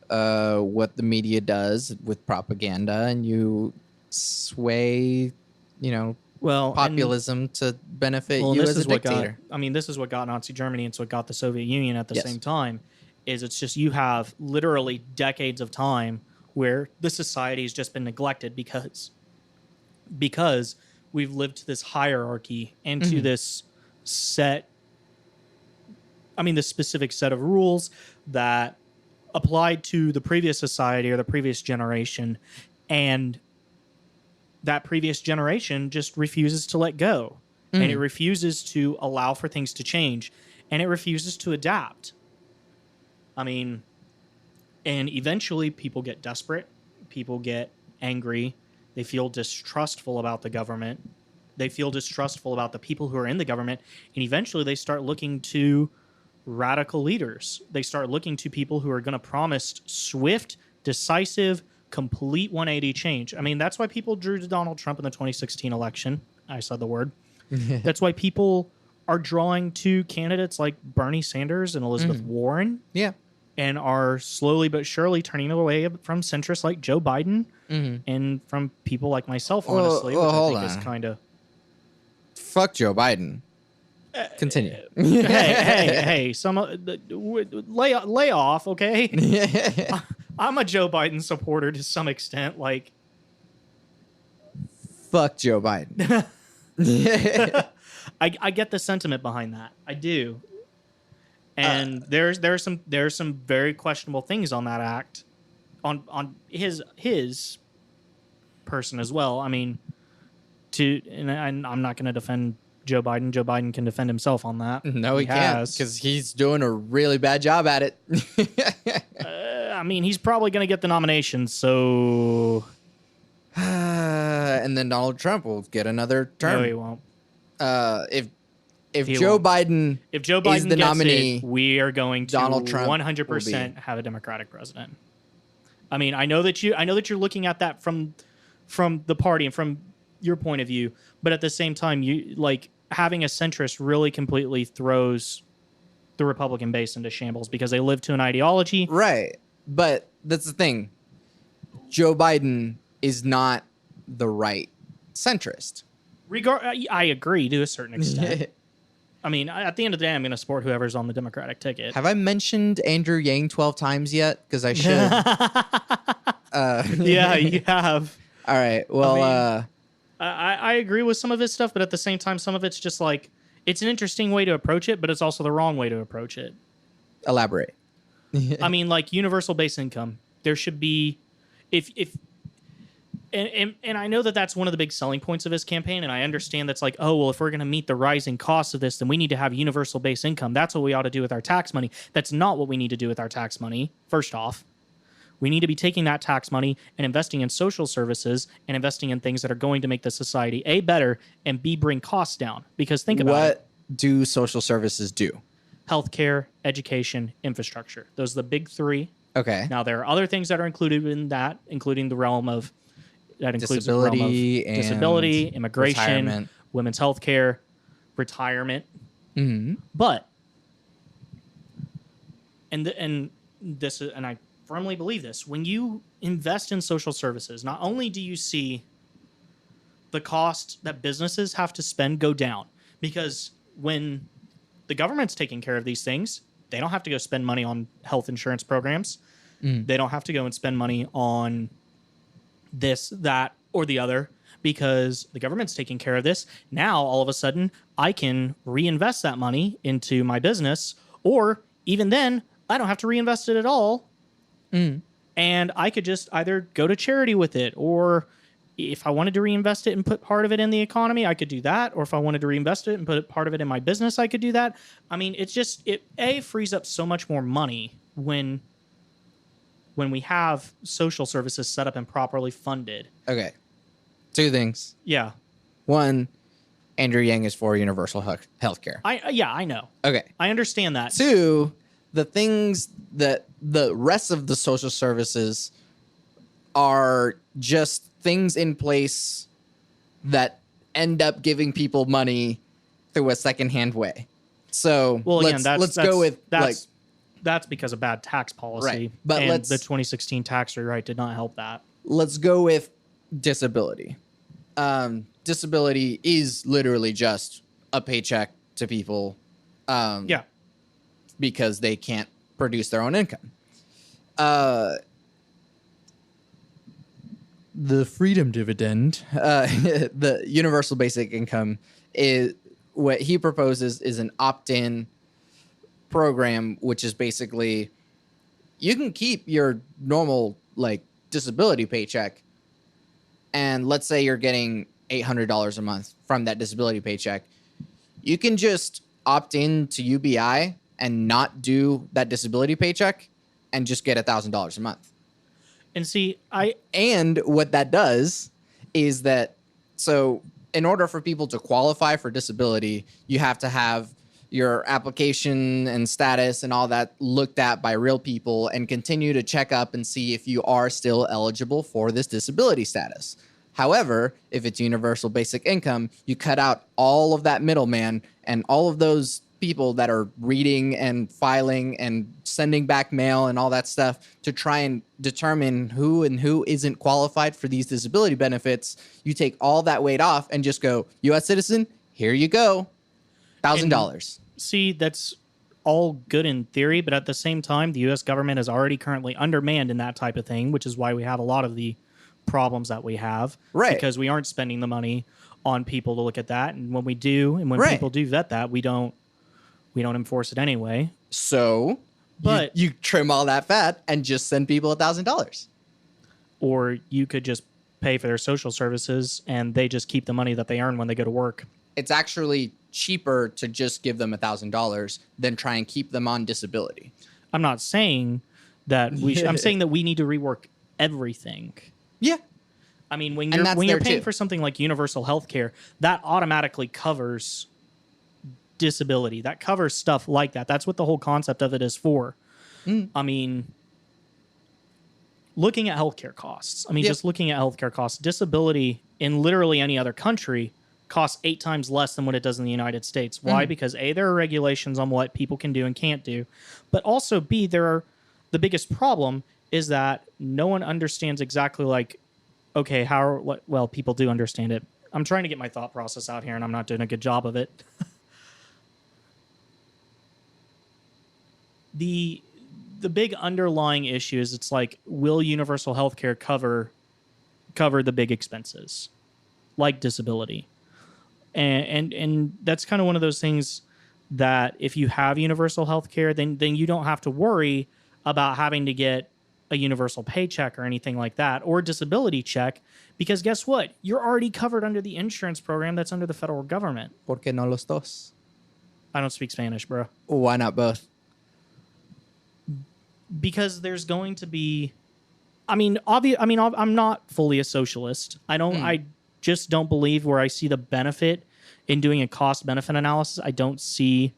what the media does with propaganda, and you sway, populism to benefit you as a dictator. This is what got Nazi Germany, and it's what got the Soviet Union at the same time. Is it's just you have literally decades of time where the society has just been neglected because we've lived to this hierarchy and to this this specific set of rules that applied to the previous society or the previous generation, and that previous generation just refuses to let go, and it refuses to allow for things to change, and it refuses to adapt. And eventually people get desperate, people get angry, they feel distrustful about the government, they feel distrustful about the people who are in the government, and eventually they start looking to radical leaders. They start looking to people who are going to promise swift, decisive, complete 180 change. That's why people drew to Donald Trump in the 2016 election. I said the word. That's why people are drawing to candidates like Bernie Sanders and Elizabeth Warren. Yeah. And are slowly but surely turning away from centrists like Joe Biden and from people like myself, honestly. Which I think is kind of... Fuck Joe Biden. Continue. hey! Lay off, okay? I'm a Joe Biden supporter to some extent. Like, fuck Joe Biden. I get the sentiment behind that. I do. And there's some very questionable things on that act, on his person as well. And I'm not going to defend Joe Biden. Joe Biden can defend himself on that. No, he can't, because he's doing a really bad job at it. He's probably going to get the nomination. So, and then Donald Trump will get another term. No, he won't. If Joe Biden is the nominee, we are going to Donald Trump 100% have a Democratic president. I know that you're looking at that from the party and from your point of view, but at the same time, you like having a centrist really completely throws the Republican base into shambles because they live to an ideology. Right. But that's the thing. Joe Biden is not the right centrist. I agree to a certain extent. At the end of the day, I'm going to support whoever's on the Democratic ticket. Have I mentioned Andrew Yang 12 times yet? Because I should. Yeah, you have. All right. Well, I agree with some of his stuff, but at the same time, some of it's just like, it's an interesting way to approach it, but it's also the wrong way to approach it. Elaborate. Like universal base income. There should be, And I know that that's one of the big selling points of his campaign, and I understand that's like, oh, well, if we're going to meet the rising costs of this, then we need to have universal base income. That's what we ought to do with our tax money. That's not what we need to do with our tax money, first off. We need to be taking that tax money and investing in social services and investing in things that are going to make the society, A, better, and B, bring costs down. Because think about it. What do social services do? healthcare, education, infrastructure. Those are the big three. Okay. Now there are other things that are included in that, including the realm of Disability and disability, immigration, retirement. women's healthcare, retirement. Mhm. But and I firmly believe this, when you invest in social services, not only do you see the cost that businesses have to spend go down, because when the government's taking care of these things, they don't have to go spend money on health insurance programs. They don't have to go and spend money on this, that, or the other, because the government's taking care of this. Now, all of a sudden, I can reinvest that money into my business, or even then, I don't have to reinvest it at all. And I could just either go to charity with it, or if I wanted to reinvest it and put part of it in the economy, I could do that. Or if I wanted to reinvest it and put part of it in my business, I could do that. I mean, it frees up so much more money when we have social services set up and properly funded. Okay. Two things. Yeah. One, Andrew Yang is for universal healthcare. I know. Okay. I understand that. Two, the things that the rest of the social services are just things in place that end up giving people money through a secondhand way. So let's go with that's because of bad tax policy. Right. But and the 2016 tax rewrite did not help that. Let's go with disability. Disability is literally just a paycheck to people. Because they can't produce their own income. The freedom dividend, the universal basic income, is what he proposes is an opt-in program, which is basically you can keep your normal disability paycheck, and let's say you're getting $800 a month from that disability paycheck, you can just opt in to UBI and not do that disability paycheck and just get $1,000 a month. And see, and what that does is that, so in order for people to qualify for disability, you have to have your application and status and all that looked at by real people and continue to check up and see if you are still eligible for this disability status. However, if it's universal basic income, you cut out all of that middleman and all of those people that are reading and filing and sending back mail and all that stuff to try and determine who and who isn't qualified for these disability benefits. You take all that weight off and just go, U.S. citizen, here you go, $1,000. See, that's all good in theory, but at the same time, the U.S. government is already currently undermanned in that type of thing, which is why we have a lot of the problems that we have. Right. Because we aren't spending the money on people to look at that. And when we do, and when people do vet that, we don't enforce it anyway. So but you trim all that fat and just send people $1,000. Or you could just pay for their social services and they just keep the money that they earn when they go to work. It's actually cheaper to just give them $1,000 than try and keep them on disability. I'm not saying that I'm saying that we need to rework everything. Yeah. I mean, when you're paying for something like universal health care, that automatically covers disability. That covers stuff like that. That's what the whole concept of it is for. I mean, looking at healthcare costs. Just looking at healthcare costs, disability in literally any other country costs 8 times less than what it does in the United States. Why? Because A, there are regulations on what people can do and can't do, but also B, the biggest problem is that no one understands exactly okay, well, people do understand it. I'm trying to get my thought process out here and I'm not doing a good job of it. The big underlying issue is will universal healthcare cover the big expenses like disability? And that's kind of one of those things that if you have universal healthcare, then you don't have to worry about having to get a universal paycheck or anything like that, or disability check, because guess what? You're already covered under the insurance program that's under the federal government. ¿Por qué no los dos? I don't speak Spanish, bro. Why not both? Because there's going to be, I'm not fully a socialist. I just don't believe where I see the benefit in doing a cost benefit analysis. I don't see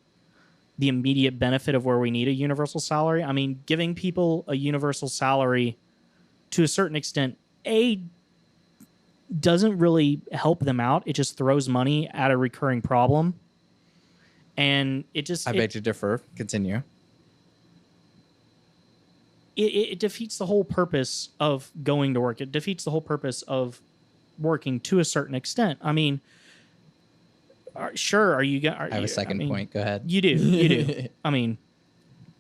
the immediate benefit of where we need a universal salary. I mean, giving people a universal salary to a certain extent, doesn't really help them out. It just throws money at a recurring problem. And I beg to differ. Continue. It defeats the whole purpose of going to work. It defeats the whole purpose of working to a certain extent. I mean, sure, I have a second point. Go ahead. You do. I mean,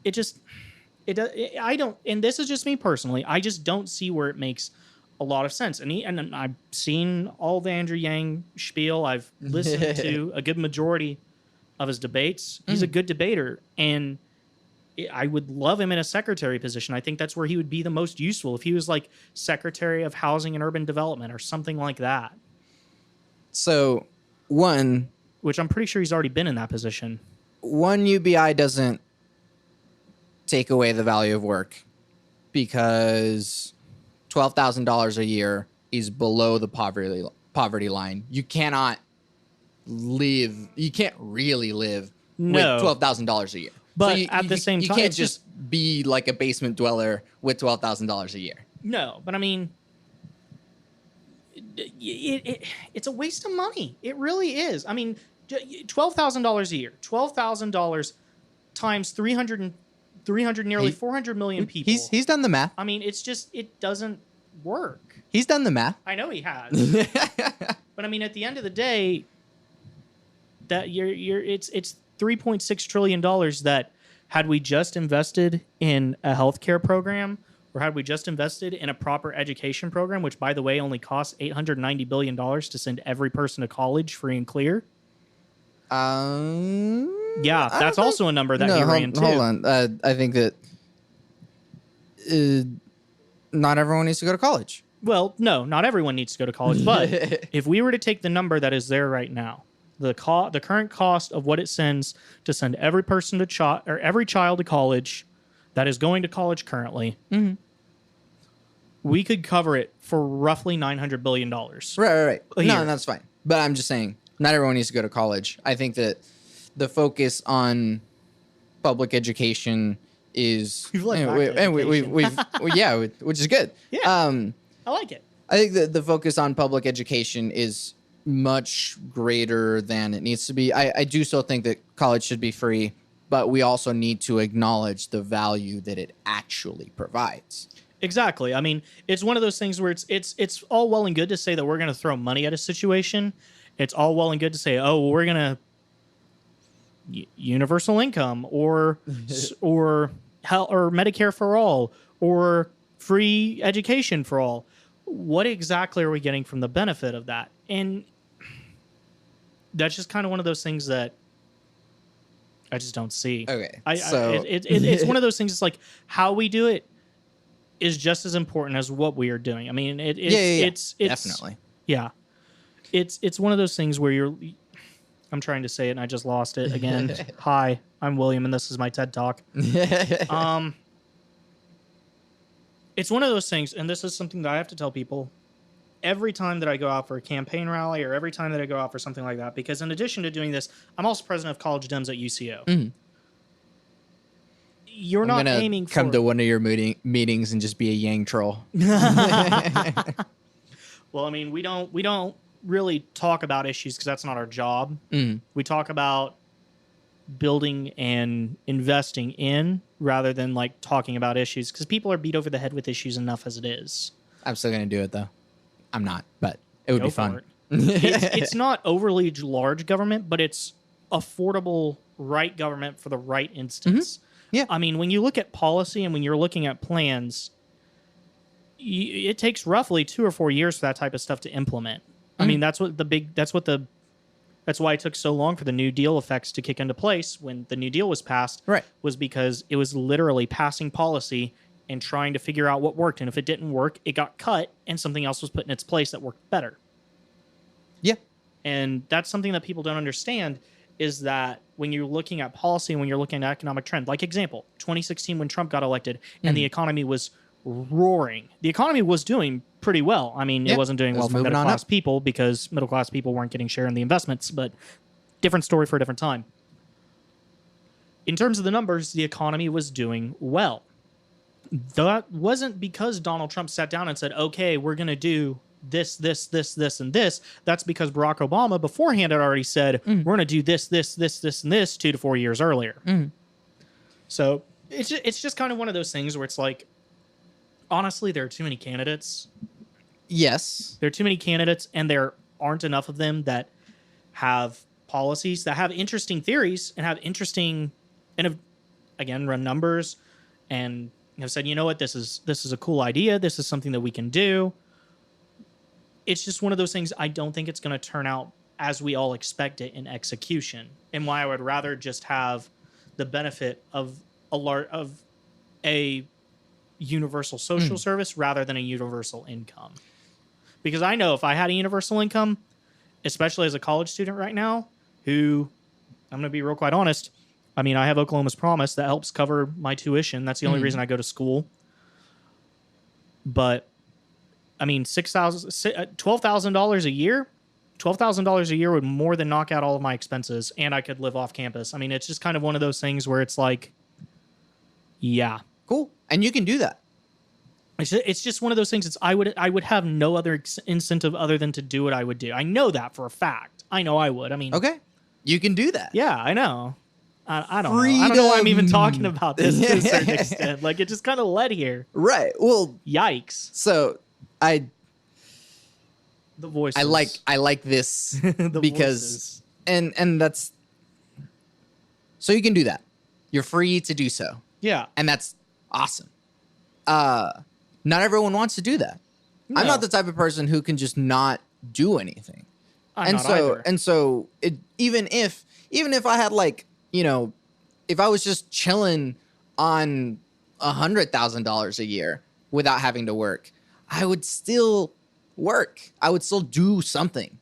I don't, and this is just me personally, I just don't see where it makes a lot of sense. And I've seen all the Andrew Yang spiel. I've listened to a good majority of his debates. He's a good debater, and I would love him in a secretary position. I think that's where he would be the most useful, if he was like Secretary of Housing and Urban Development or something like that. So, which I'm pretty sure he's already been in that position. One, UBI doesn't take away the value of work, because $12,000 a year is below the poverty line. You cannot live. You can't really live with $12,000 a year. But so at the same time, you can't just be like a basement dweller with $12,000 a year. No, but I mean, it's a waste of money. It really is. I mean, $12,000 a year, $12,000 times 300, nearly 400 million people. He's done the math. I mean, it doesn't work. He's done the math. I know he has. But I mean, at the end of the day, that it's $3.6 trillion that, had we just invested in a healthcare program, or had we just invested in a proper education program, which, by the way, only costs $890 billion to send every person to college free and clear. Yeah, that's also a number that he ran too. Hold on. I think that not everyone needs to go to college. Well, no, not everyone needs to go to college. But if we were to take the number that is there right now, the current cost of what it sends to send every person to every child to college that is going to college currently, we could cover it for roughly $900 billion. Right. No, that's fine. But I'm just saying, not everyone needs to go to college. I think that the focus on public education is, which is good. Yeah, I like it. I think that the focus on public education is much greater than it needs to be. I do still think that college should be free, but we also need to acknowledge the value that it actually provides. Exactly. I mean, it's one of those things where it's all well and good to say that we're going to throw money at a situation. It's all well and good to say, oh, well, we're going to universal income or Medicare for all or free education for all. What exactly are we getting from the benefit of that? And that's just kind of one of those things that I just don't see. Okay, it's one of those things. It's like how we do it is just as important as what we are doing. I mean, it's definitely. Yeah, it's one of those things where I'm trying to say it and I just lost it again. Hi, I'm William, and this is my TED Talk. It's one of those things, and this is something that I have to tell people every time that I go out for a campaign rally or every time that I go out for something like that, because in addition to doing this, I'm also president of College Dems at UCO. Mm-hmm. You're not aiming for... come to one of your meetings and just be a Yang troll. Well, I mean, we don't really talk about issues because that's not our job. Mm. We talk about building and investing in rather than like talking about issues, because people are beat over the head with issues enough as it is. I'm still going to do it though. I'm not, but it would be fun. It's not overly large government, but it's affordable, right government for the right instance. Mm-hmm. Yeah. I mean, when you look at policy and when you're looking at plans, it takes roughly 2 or 4 years for that type of stuff to implement. Mm-hmm. I mean, that's why it took so long for the New Deal effects to kick into place when the New Deal was passed. Right. Was because it was literally passing policy and trying to figure out what worked. And if it didn't work, it got cut and something else was put in its place that worked better. Yeah. And that's something that people don't understand, is that when you're looking at policy and when you're looking at economic trend, like example, 2016 when Trump got elected and the economy was roaring. The economy was doing pretty well. I mean, it wasn't doing well for middle-class people because middle-class people weren't getting share in the investments, but different story for a different time. in terms of the numbers, the economy was doing well. That wasn't because Donald Trump sat down and said, okay, we're going to do this, and this. That's because Barack Obama beforehand had already said, we're going to do this, and this 2 to 4 years earlier. So it's just kind of one of those things where it's like, honestly, there are too many candidates. Yes. There are too many candidates, and there aren't enough of them that have policies, that have interesting theories, and have interesting, and have, again, run numbers, and have said, you know what, this is a cool idea. This is something that we can do. It's just one of those things. I don't think it's going to turn out as we all expect it in execution, and why I would rather just have the benefit of a universal social service rather than a universal income. Because I know if I had a universal income, especially as a college student right now, who, I'm going to be real quite honest, I mean, I have Oklahoma's Promise that helps cover my tuition. That's the only reason I go to school. But, I mean, $12,000 a year? $12,000 a year would more than knock out all of my expenses, and I could live off campus. I mean, it's just kind of one of those things where it's like, yeah. Cool. And you can do that. It's just one of those things. I would have no other incentive other than to do what I would do. I know that for a fact. I know I would. I mean, okay, you can do that. Yeah, I know. I don't know. I don't know why I'm even talking about this to a certain extent. Like, it just kind of led here. Right. Well, yikes. So the voices. I like this because voices. and that's so you can do that. You're free to do so. Yeah. And that's awesome. Not everyone wants to do that. No. I'm not the type of person who can just not do anything. I'm not either. And so even if I had, like, you know, if I was just chilling on $100,000 a year without having to work, I would still work. I would still do something.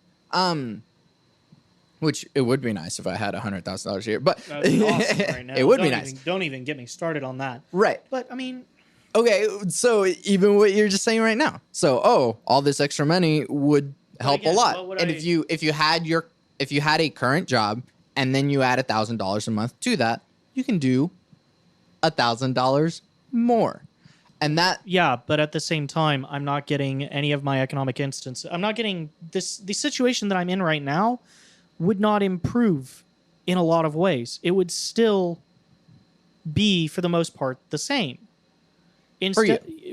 Which it would be nice if I had $100,000 a year, but that'd be awesome right now. It would be nice. Don't even get me started on that. Right. But I mean, okay, so even what you're just saying right now. So, all this extra money would help a lot. And if you had a current job and then you add $1,000 a month to that, you can do $1,000 more. And that, yeah, but at the same time, I'm not getting any of my economic instance. I'm not getting this. The situation that I'm in right now would not improve in a lot of ways. It would still be, for the most part, the same.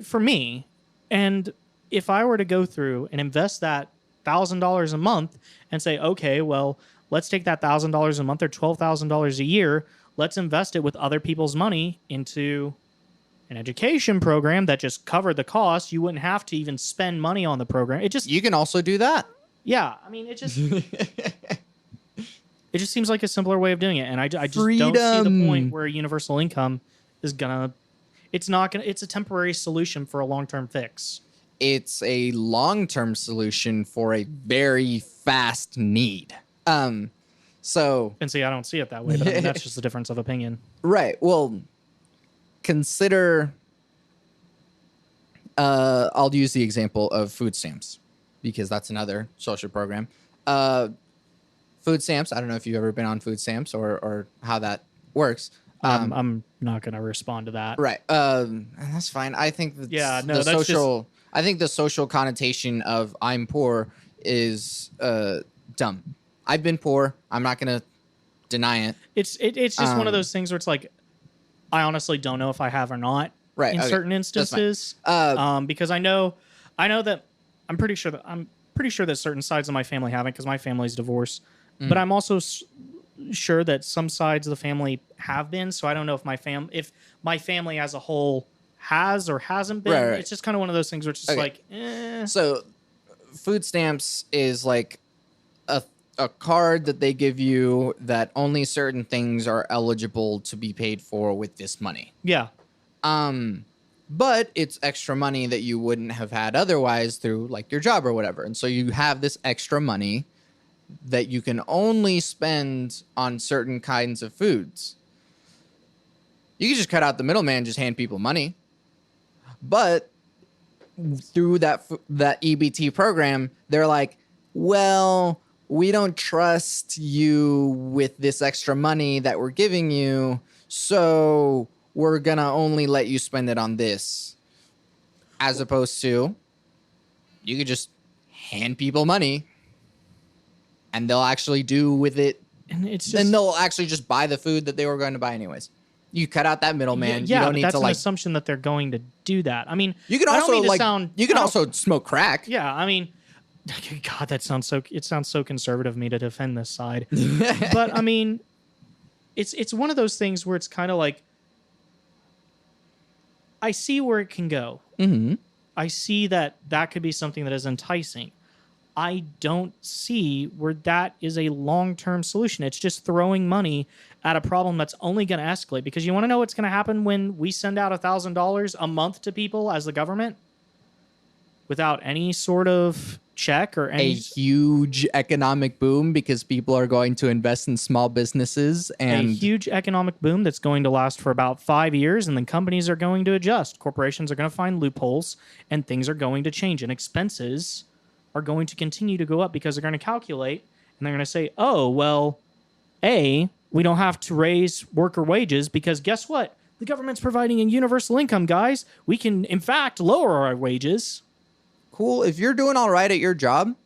For me. And if I were to go through and invest that $1,000 a month and say, okay, well, let's take that $1,000 a month or $12,000 a year, let's invest it with other people's money into an education program that just covered the cost. You wouldn't have to even spend money on the program. You can also do that. Yeah, I mean, it just it just seems like a simpler way of doing it, and I just don't see the point where universal income is gonna. It's not gonna. It's a temporary solution for a long-term fix. It's a long-term solution for a very fast need. So, and see, I don't see it that way, but I mean, that's just a difference of opinion. Right. Well, consider. I'll use the example of food stamps because that's another social program. Food stamps. I don't know if you've ever been on food stamps or how that works. I'm not going to respond to that. Right. That's fine. I think I think the social connotation of I'm poor is dumb. I've been poor. I'm not going to deny it. It's just one of those things where it's like, I honestly don't know if I have or not. Right. In certain instances. Because I know that I'm pretty sure that certain sides of my family haven't, because my family's divorced. But I'm also sure that some sides of the family have been. So I don't know if my family as a whole has or hasn't been. Right. It's just kind of one of those things where it's just like, eh. So food stamps is like a card that they give you that only certain things are eligible to be paid for with this money. Yeah. But it's extra money that you wouldn't have had otherwise through, like, your job or whatever. And so you have this extra money that you can only spend on certain kinds of foods. You can just cut out the middleman, just hand people money. But through that EBT program, they're like, well, we don't trust you with this extra money that we're giving you, so we're gonna only let you spend it on this, as opposed to you could just hand people money and they'll actually do with it. And it's just, Then they'll actually just buy the food that they were going to buy anyways. You cut out that middleman. yeah, you don't but need that's to an like. assumption that they're going to do that. I mean, You can I don't also mean to like. sound, You can I don't- also smoke crack. yeah. I mean, God, it sounds so conservative of me to defend this side, but I mean, it's one of those things where it's kind of like, I see where it can go. Mm-hmm. I see that could be something that is enticing. I don't see where that is a long-term solution. It's just throwing money at a problem that's only going to escalate. Because you want to know what's going to happen when we send out $1,000 a month to people as the government without any sort of check or A any huge economic boom because people are going to invest in small businesses a and huge economic boom that's going to last for about 5 years, and then companies are going to adjust. Corporations are going to find loopholes, and things are going to change, and expenses are going to continue to go up because they're going to calculate, and they're going to say, oh, well, A, we don't have to raise worker wages because guess what? The government's providing a universal income, guys. We can, in fact, lower our wages. cool. If you're doing all right at your job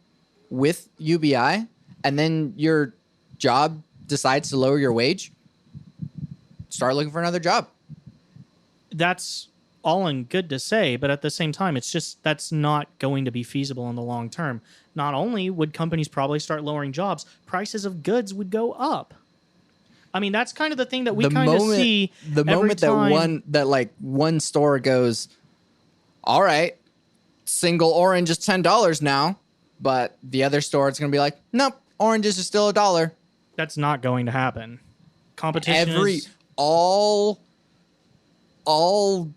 with UBI and then your job decides to lower your wage, start looking for another job. That's all and good to say, but at the same time, it's just that's not going to be feasible in the long term. Not only would companies probably start lowering jobs, prices of goods would go up. I mean, that's kind of the thing that we kind of see. The every moment time. one store goes, all right, single orange is $10 now, but the other store it's gonna be like, nope, oranges is still $1. That's not going to happen. Competition is, All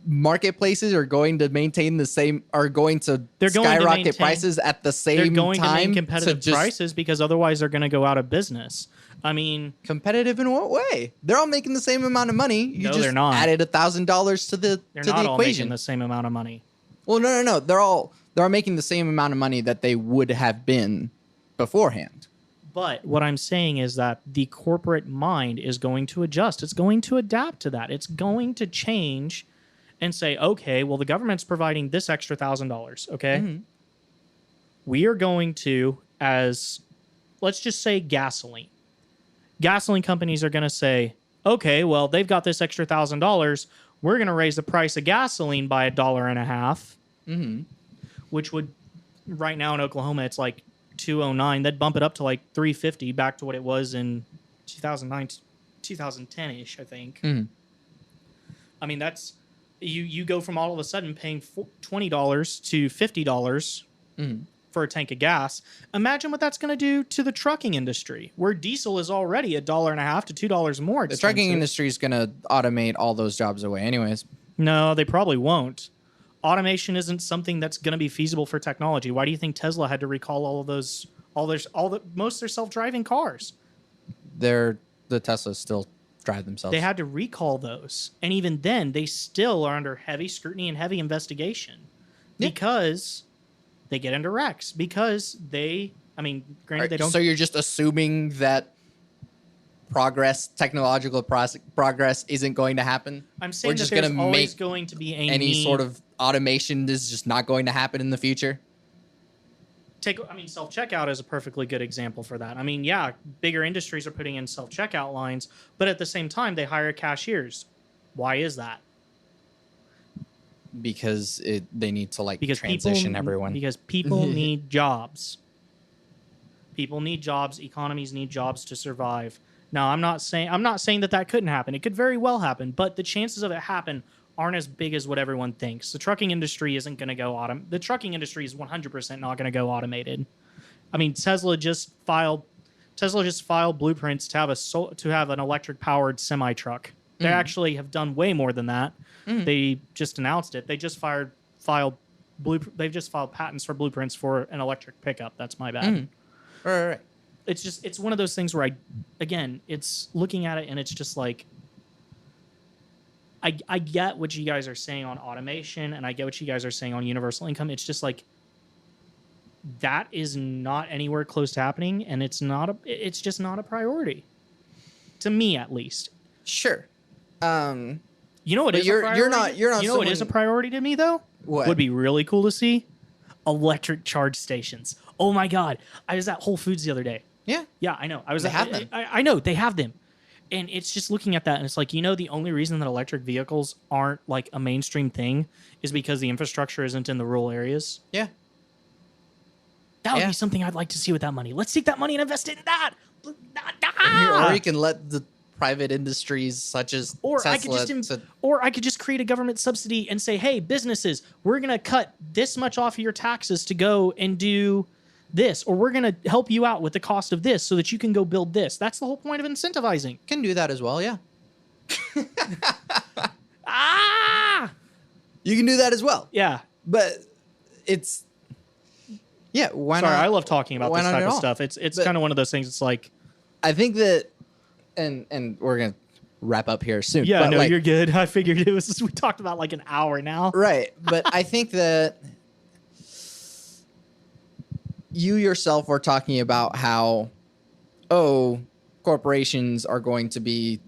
marketplaces are going to maintain the same, are going to They're going to skyrocket maintain- prices at the they're same going to time maintain competitive just prices because otherwise they're going to go out of business. I mean, competitive in what way? They're all making the same amount of money. You No, just they're not. added $1,000 to the they're to not the all equation. making the same amount of money. Well, no. They're all making the same amount of money that they would have been beforehand. But what I'm saying is that the corporate mind is going to adjust. It's going to adapt to that. It's going to change and say, okay, well, the government's providing this extra $1,000. Okay. Mhm. We are going to, as let's just say gasoline. Gasoline companies are going to say, okay, well, they've got this extra $1,000. We're going to raise the price of gasoline by $1.50, Mm-hmm. which would, right now in Oklahoma, it's like $2.09. They'd bump it up to like $3.50, back to what it was in 2009, 2010-ish, I think. Mhm. I mean, that's you go from all of a sudden paying $20 to $50 Mhm. for a tank of gas. Imagine what that's going to do to the trucking industry, where diesel is already $1.50 to $2 more The expensive. trucking industry is going to automate all those jobs away, anyways. No, they probably won't. Automation isn't something that's going to be feasible for technology. Why do you think Tesla had to recall most of their self-driving cars? The Teslas still drive themselves. They had to recall those, and even then, they still are under heavy scrutiny and heavy investigation because they get into wrecks. Because they, I mean, granted, they don't. So you're just assuming that technological progress isn't going to happen? I'm saying We're just that there's gonna always make going to be a any need. sort of automation is just not going to happen in the future? Self-checkout is a perfectly good example for that. I mean, yeah, bigger industries are putting in self-checkout lines, but at the same time, they hire cashiers. Why is that? Because they need to Because transition everyone. Because people need jobs. People need jobs. Economies need jobs to survive. Now, I'm not saying that couldn't happen. It could very well happen, but the chances of it happen aren't as big as what everyone thinks. The trucking industry isn't going to go The trucking industry is 100% not going to go automated. I mean, Tesla just filed blueprints to have an electric powered semi truck. They actually have done way more than that. They just announced it. They just filed patents for blueprints for an electric pickup. That's my bad. Right. It's one of those things where it's looking at it and it's just like, I get what you guys are saying on automation, and I get what you guys are saying on universal income. It's just like, that is not anywhere close to happening, and it's just not a priority to me, at least. Sure. You know what But is a priority? you're not You know what is a someone- priority to me though? What? Would be really cool to see? Electric charge stations. Oh my god! I was at Whole Foods the other day. Yeah. Yeah, I know. They have them. I know they have them, and it's just looking at that, and it's like, you know, the only reason that electric vehicles aren't like a mainstream thing is because the infrastructure isn't in the rural areas. Yeah. That would Yeah. be something I'd like to see with that money. Let's take that money and invest it in that. Or you can let the private industries such as Or Tesla I could just create a government subsidy and say, hey, businesses, we're going to cut this much off of your taxes to go and do this, or we're going to help you out with the cost of this so that you can go build this. That's the whole point of incentivizing. can do that as well. Yeah. Ah! You can do that as well. Yeah. But it's why Sorry, not? I love talking about Why this not type at of all? stuff. It's But- kind of one of those things. It's like, I think that, and we're gonna wrap up here soon. yeah, but no, like, you're good. I figured it was. We talked about like an hour now. right. But I think that you yourself were talking about how, corporations are going to be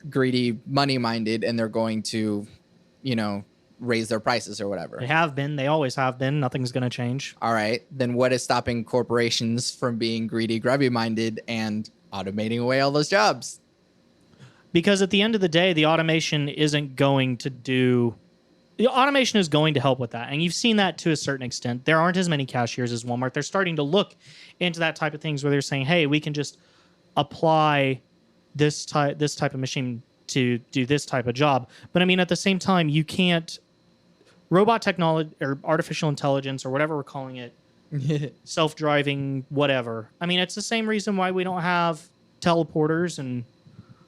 greedy, money minded, and they're going to, raise their prices or whatever. They have been. They always have been. Nothing's going to change. All right. Then what is stopping corporations from being greedy, grubby minded, and automating away all those jobs? Because at the end of the day, the automation isn't going to do. The automation is going to help with that, and you've seen that to a certain extent. There aren't as many cashiers as Walmart. They're starting to look into that type of things where they're saying, "Hey, we can just apply this type of machine to do this type of job." But I mean, at the same time, you can't. Robot technology or artificial intelligence or whatever we're calling it, self-driving, whatever. I mean, it's the same reason why we don't have teleporters and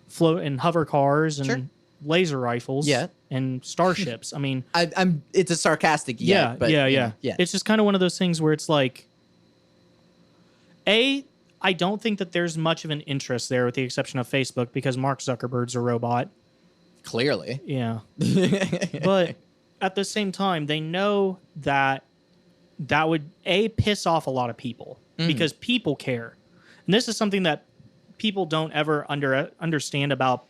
float and hover cars and Sure. laser rifles and starships. I mean, I'm. It's a sarcastic yeah. yeah. It's just kind of one of those things where it's like, I don't think that there's much of an interest there, with the exception of Facebook, because Mark Zuckerberg's a robot. Clearly. Yeah, but at the same time, they know that would piss off a lot of people because people care, and this is something that people don't ever understand about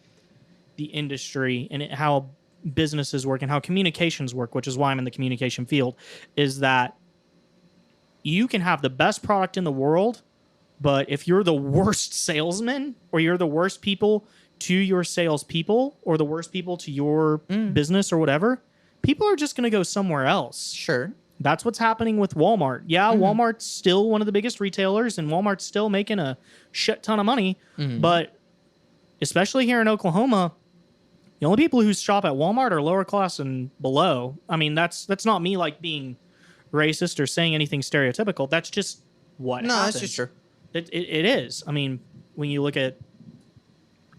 the industry and how businesses work and how communications work, which is why I'm in the communication field, is that you can have the best product in the world, but if you're the worst salesman, or you're the worst people to your salespeople, or the worst people to your business or whatever, people are just going to go somewhere else. Sure. That's what's happening with Walmart. Yeah, Walmart's still one of the biggest retailers, and Walmart's still making a shit ton of money. But especially here in Oklahoma, the only people who shop at Walmart are lower class and below. I mean, that's not me like being racist or saying anything stereotypical. That's just what No, happens. that's just true. It is. I mean, when you look at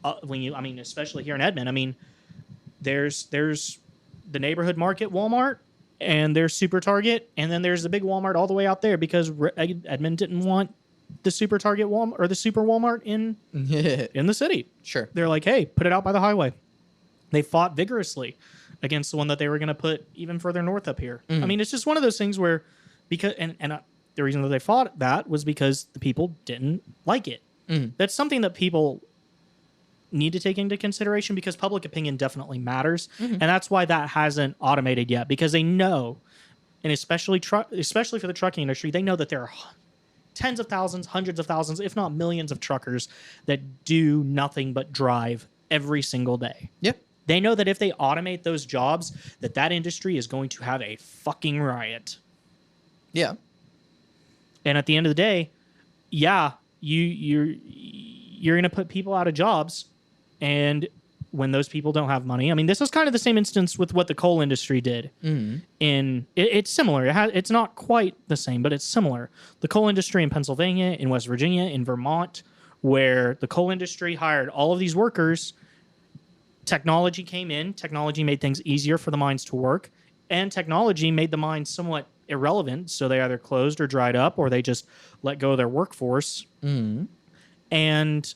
especially here in Edmond, I mean, there's the neighborhood market Walmart, and there's Super Target, and then there's the big Walmart all the way out there, because Edmond didn't want the Super Target Walmart or the Super Walmart in the city. Sure. They're like, hey, put it out by the highway. They fought vigorously against the one that they were going to put even further north up here. I mean, it's just one of those things where, because the reason that they fought that was because the people didn't like it. That's something that people need to take into consideration, because public opinion definitely matters, and that's why that hasn't automated yet, because they know, and especially for the trucking industry, they know that there are tens of thousands, hundreds of thousands, if not millions of truckers that do nothing but drive every single day. Yep. They know that if they automate those jobs, that industry is going to have a fucking riot. Yeah. And at the end of the day, yeah, you're going to put people out of jobs. And when those people don't have money, I mean, this is kind of the same instance with what the coal industry did. It's similar. It's not quite the same, but it's similar. The coal industry in Pennsylvania, in West Virginia, in Vermont, where the coal industry hired all of these workers, technology came in. Technology made things easier for the mines to work, and technology made the mines somewhat irrelevant. So they either closed or dried up, or they just let go of their workforce. And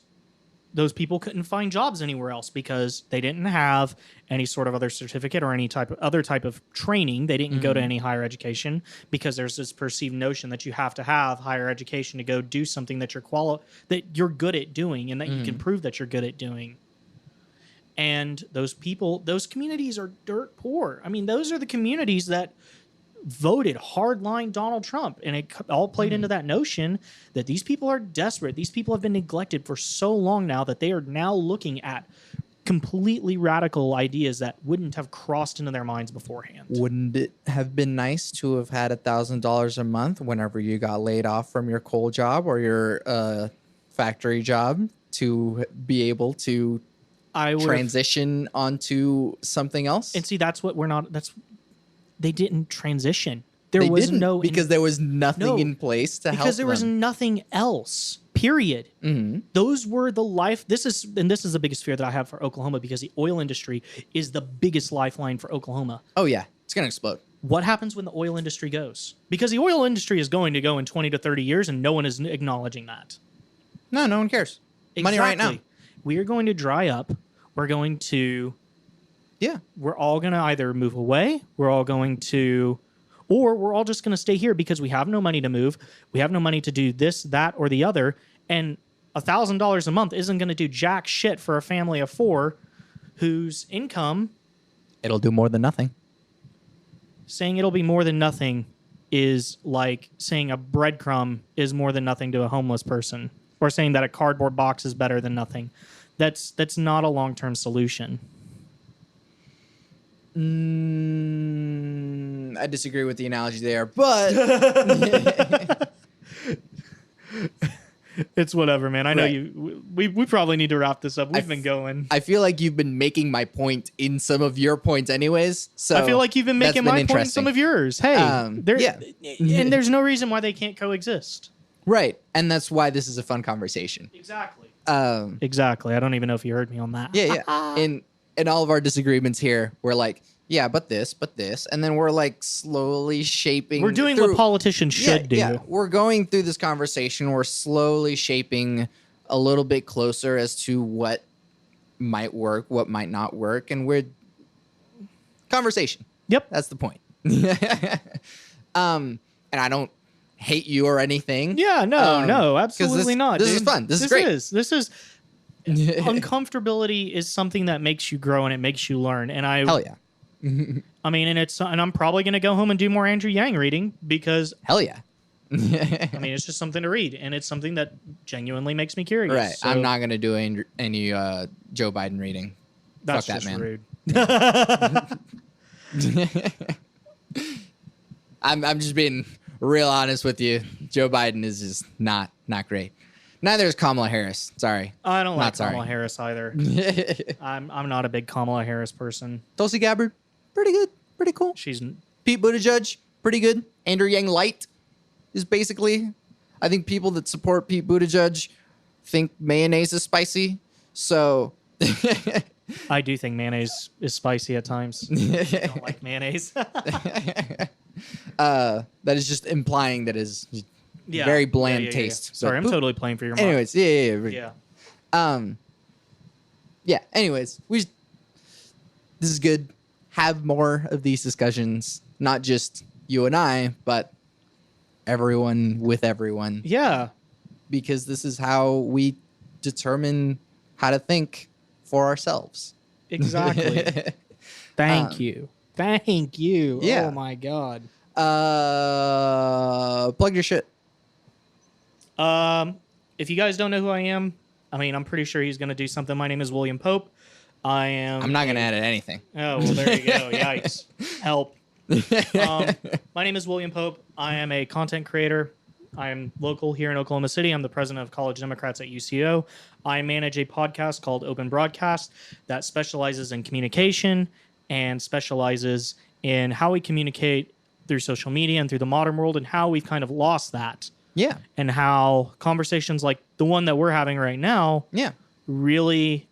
those people couldn't find jobs anywhere else because they didn't have any sort of other certificate or any other type of training. They didn't go to any higher education, because there's this perceived notion that you have to have higher education to go do something that you're good at doing, and that you can prove that you're good at doing. And those people, those communities are dirt poor. I mean, those are the communities that voted hardline Donald Trump. And it all played into that notion that these people are desperate. These people have been neglected for so long now that they are now looking at completely radical ideas that wouldn't have crossed into their minds beforehand. Wouldn't it have been nice to have had $1,000 a month whenever you got laid off from your coal job or your factory job to be able to transition onto something else? And see, that's what we're not. They didn't transition. There was no because there was nothing in place to help them. Because there was nothing else. Period. Mm-hmm. Those were the life. This is the biggest fear that I have for Oklahoma, because the oil industry is the biggest lifeline for Oklahoma. Oh yeah, it's gonna explode. What happens when the oil industry goes? Because the oil industry is going to go in 20 to 30 years, and no one is acknowledging that. No one cares. Exactly. Money right now. We are going to dry up. We're going to. Yeah. We're all going to either move away. We're all going to. Or we're all just going to stay here because we have no money to move. We have no money to do this, that, or the other. And $1,000 a month isn't going to do jack shit for a family of 4 whose income. It'll do more than nothing. Saying it'll be more than nothing is like saying a breadcrumb is more than nothing to a homeless person, or saying that a cardboard box is better than nothing. That's not a long-term solution. I disagree with the analogy there, but it's whatever, man. I know you. We probably need to wrap this up. We've been going. I feel like you've been making my point in some of your points, anyways. So I feel like you've been making my point in some of yours. Hey, and there's no reason why they can't coexist. Right, and that's why this is a fun conversation. Exactly. Exactly. I don't even know if you heard me on that. Yeah. In all of our disagreements here, we're like, yeah, but this, and then we're like slowly shaping. We're doing what politicians should do. Yeah, we're going through this conversation. We're slowly shaping a little bit closer as to what might work, what might not work, and we're conversation. Yep, that's the point. And I don't hate you or anything. Yeah, no, absolutely not. This is fun. This is great. This is uncomfortability is something that makes you grow and it makes you learn. And hell yeah. I mean, and I'm probably going to go home and do more Andrew Yang reading because hell yeah. I mean, it's just something to read, and it's something that genuinely makes me curious. Right. So I'm not going to do any Joe Biden reading. That's Fuck just that, man. Rude. I'm just being real honest with you. Joe Biden is just not great. Neither is Kamala Harris. Sorry. I don't like Kamala Harris either. I'm not a big Kamala Harris person. Tulsi Gabbard, pretty good. Pretty cool. She's Pete Buttigieg, pretty good. Andrew Yang Light is basically, I think people that support Pete Buttigieg think mayonnaise is spicy. So I do think mayonnaise is spicy at times. I don't like mayonnaise. That is just implying that is very bland taste. Sorry, I'm totally playing for your mind. Anyways, yeah. Anyways, this is good. Have more of these discussions, not just you and I, but everyone with everyone. Yeah, because this is how we determine how to think for ourselves. Exactly. Thank you. Yeah. Oh my God. Plug your shit. If you guys don't know who I am, I mean, I'm pretty sure he's going to do something. My name is William Pope. I'm not going to edit anything. Oh, well, there you go. Yikes. Help. My name is William Pope. I am a content creator. I am local here in Oklahoma City. I'm the president of College Democrats at UCO. I manage a podcast called Open Broadcast that specializes in communication and specializes in how we communicate through social media and through the modern world, and how we've kind of lost that. Yeah. And how conversations like the one that we're having right now really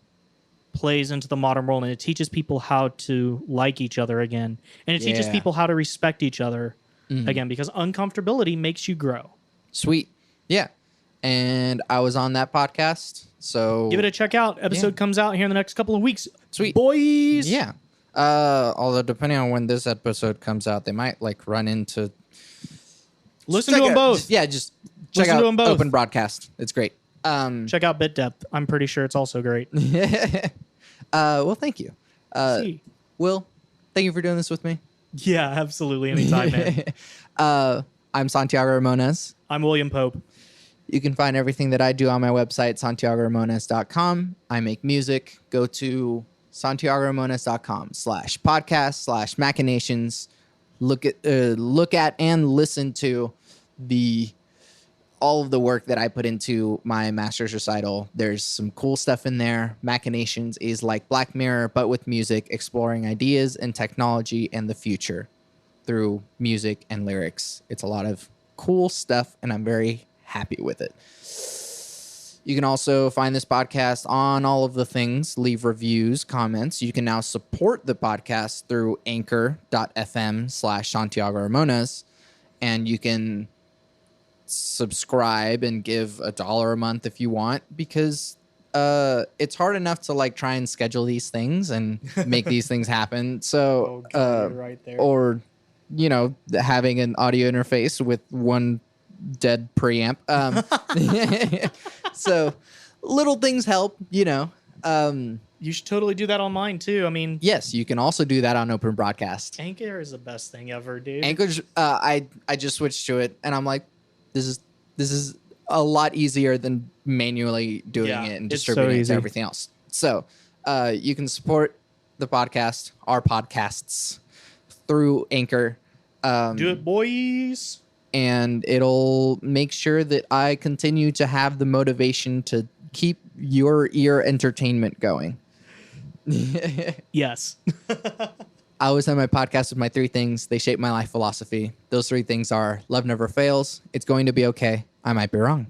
plays into the modern world, and it teaches people how to like each other again. And it teaches people how to respect each other again, because uncomfortability makes you grow. Sweet. Yeah. And I was on that podcast, so give it a check out. Episode comes out here in the next couple of weeks. Sweet. Boys. Yeah. Although depending on when this episode comes out, they might like run into listen to them both. Just check out them both. Open Broadcast. It's great. Check out Bit Depth. I'm pretty sure it's also great. Well, thank you. See. Will, thank you for doing this with me. Yeah, absolutely. Anytime, man. I'm Santiago Ramones. I'm William Pope. You can find everything that I do on my website, santiagoramones.com. I make music. Go to santiagoramones.com/podcast/machinations. Look at and listen to all of the work that I put into my master's recital. There's some cool stuff in there. Machinations is like Black Mirror, but with music, exploring ideas and technology and the future through music and lyrics. It's a lot of cool stuff, and I'm very happy with it. You can also find this podcast on all of the things, leave reviews, comments. You can now support the podcast through anchor.fm/Santiago Ramones, and you can subscribe and give $1 a month if you want, because it's hard enough to like try and schedule these things and make these things happen. So you're right there. or having an audio interface with one dead preamp. So little things help, You should totally do that on mine too. I mean, Yes, you can also do that on Open Broadcast. Anchor is the best thing ever, dude. Anchor's I just switched to it, and I'm like, this is a lot easier than manually doing it and it's so distributing it easy. to everything else. So you can support the podcast, our podcasts, through Anchor. Do it, boys. And it'll make sure that I continue to have the motivation to keep your ear entertainment going. Yes. I always have my podcast with my 3 things. They shape my life philosophy. Those 3 things are: love never fails, it's going to be okay, I might be wrong.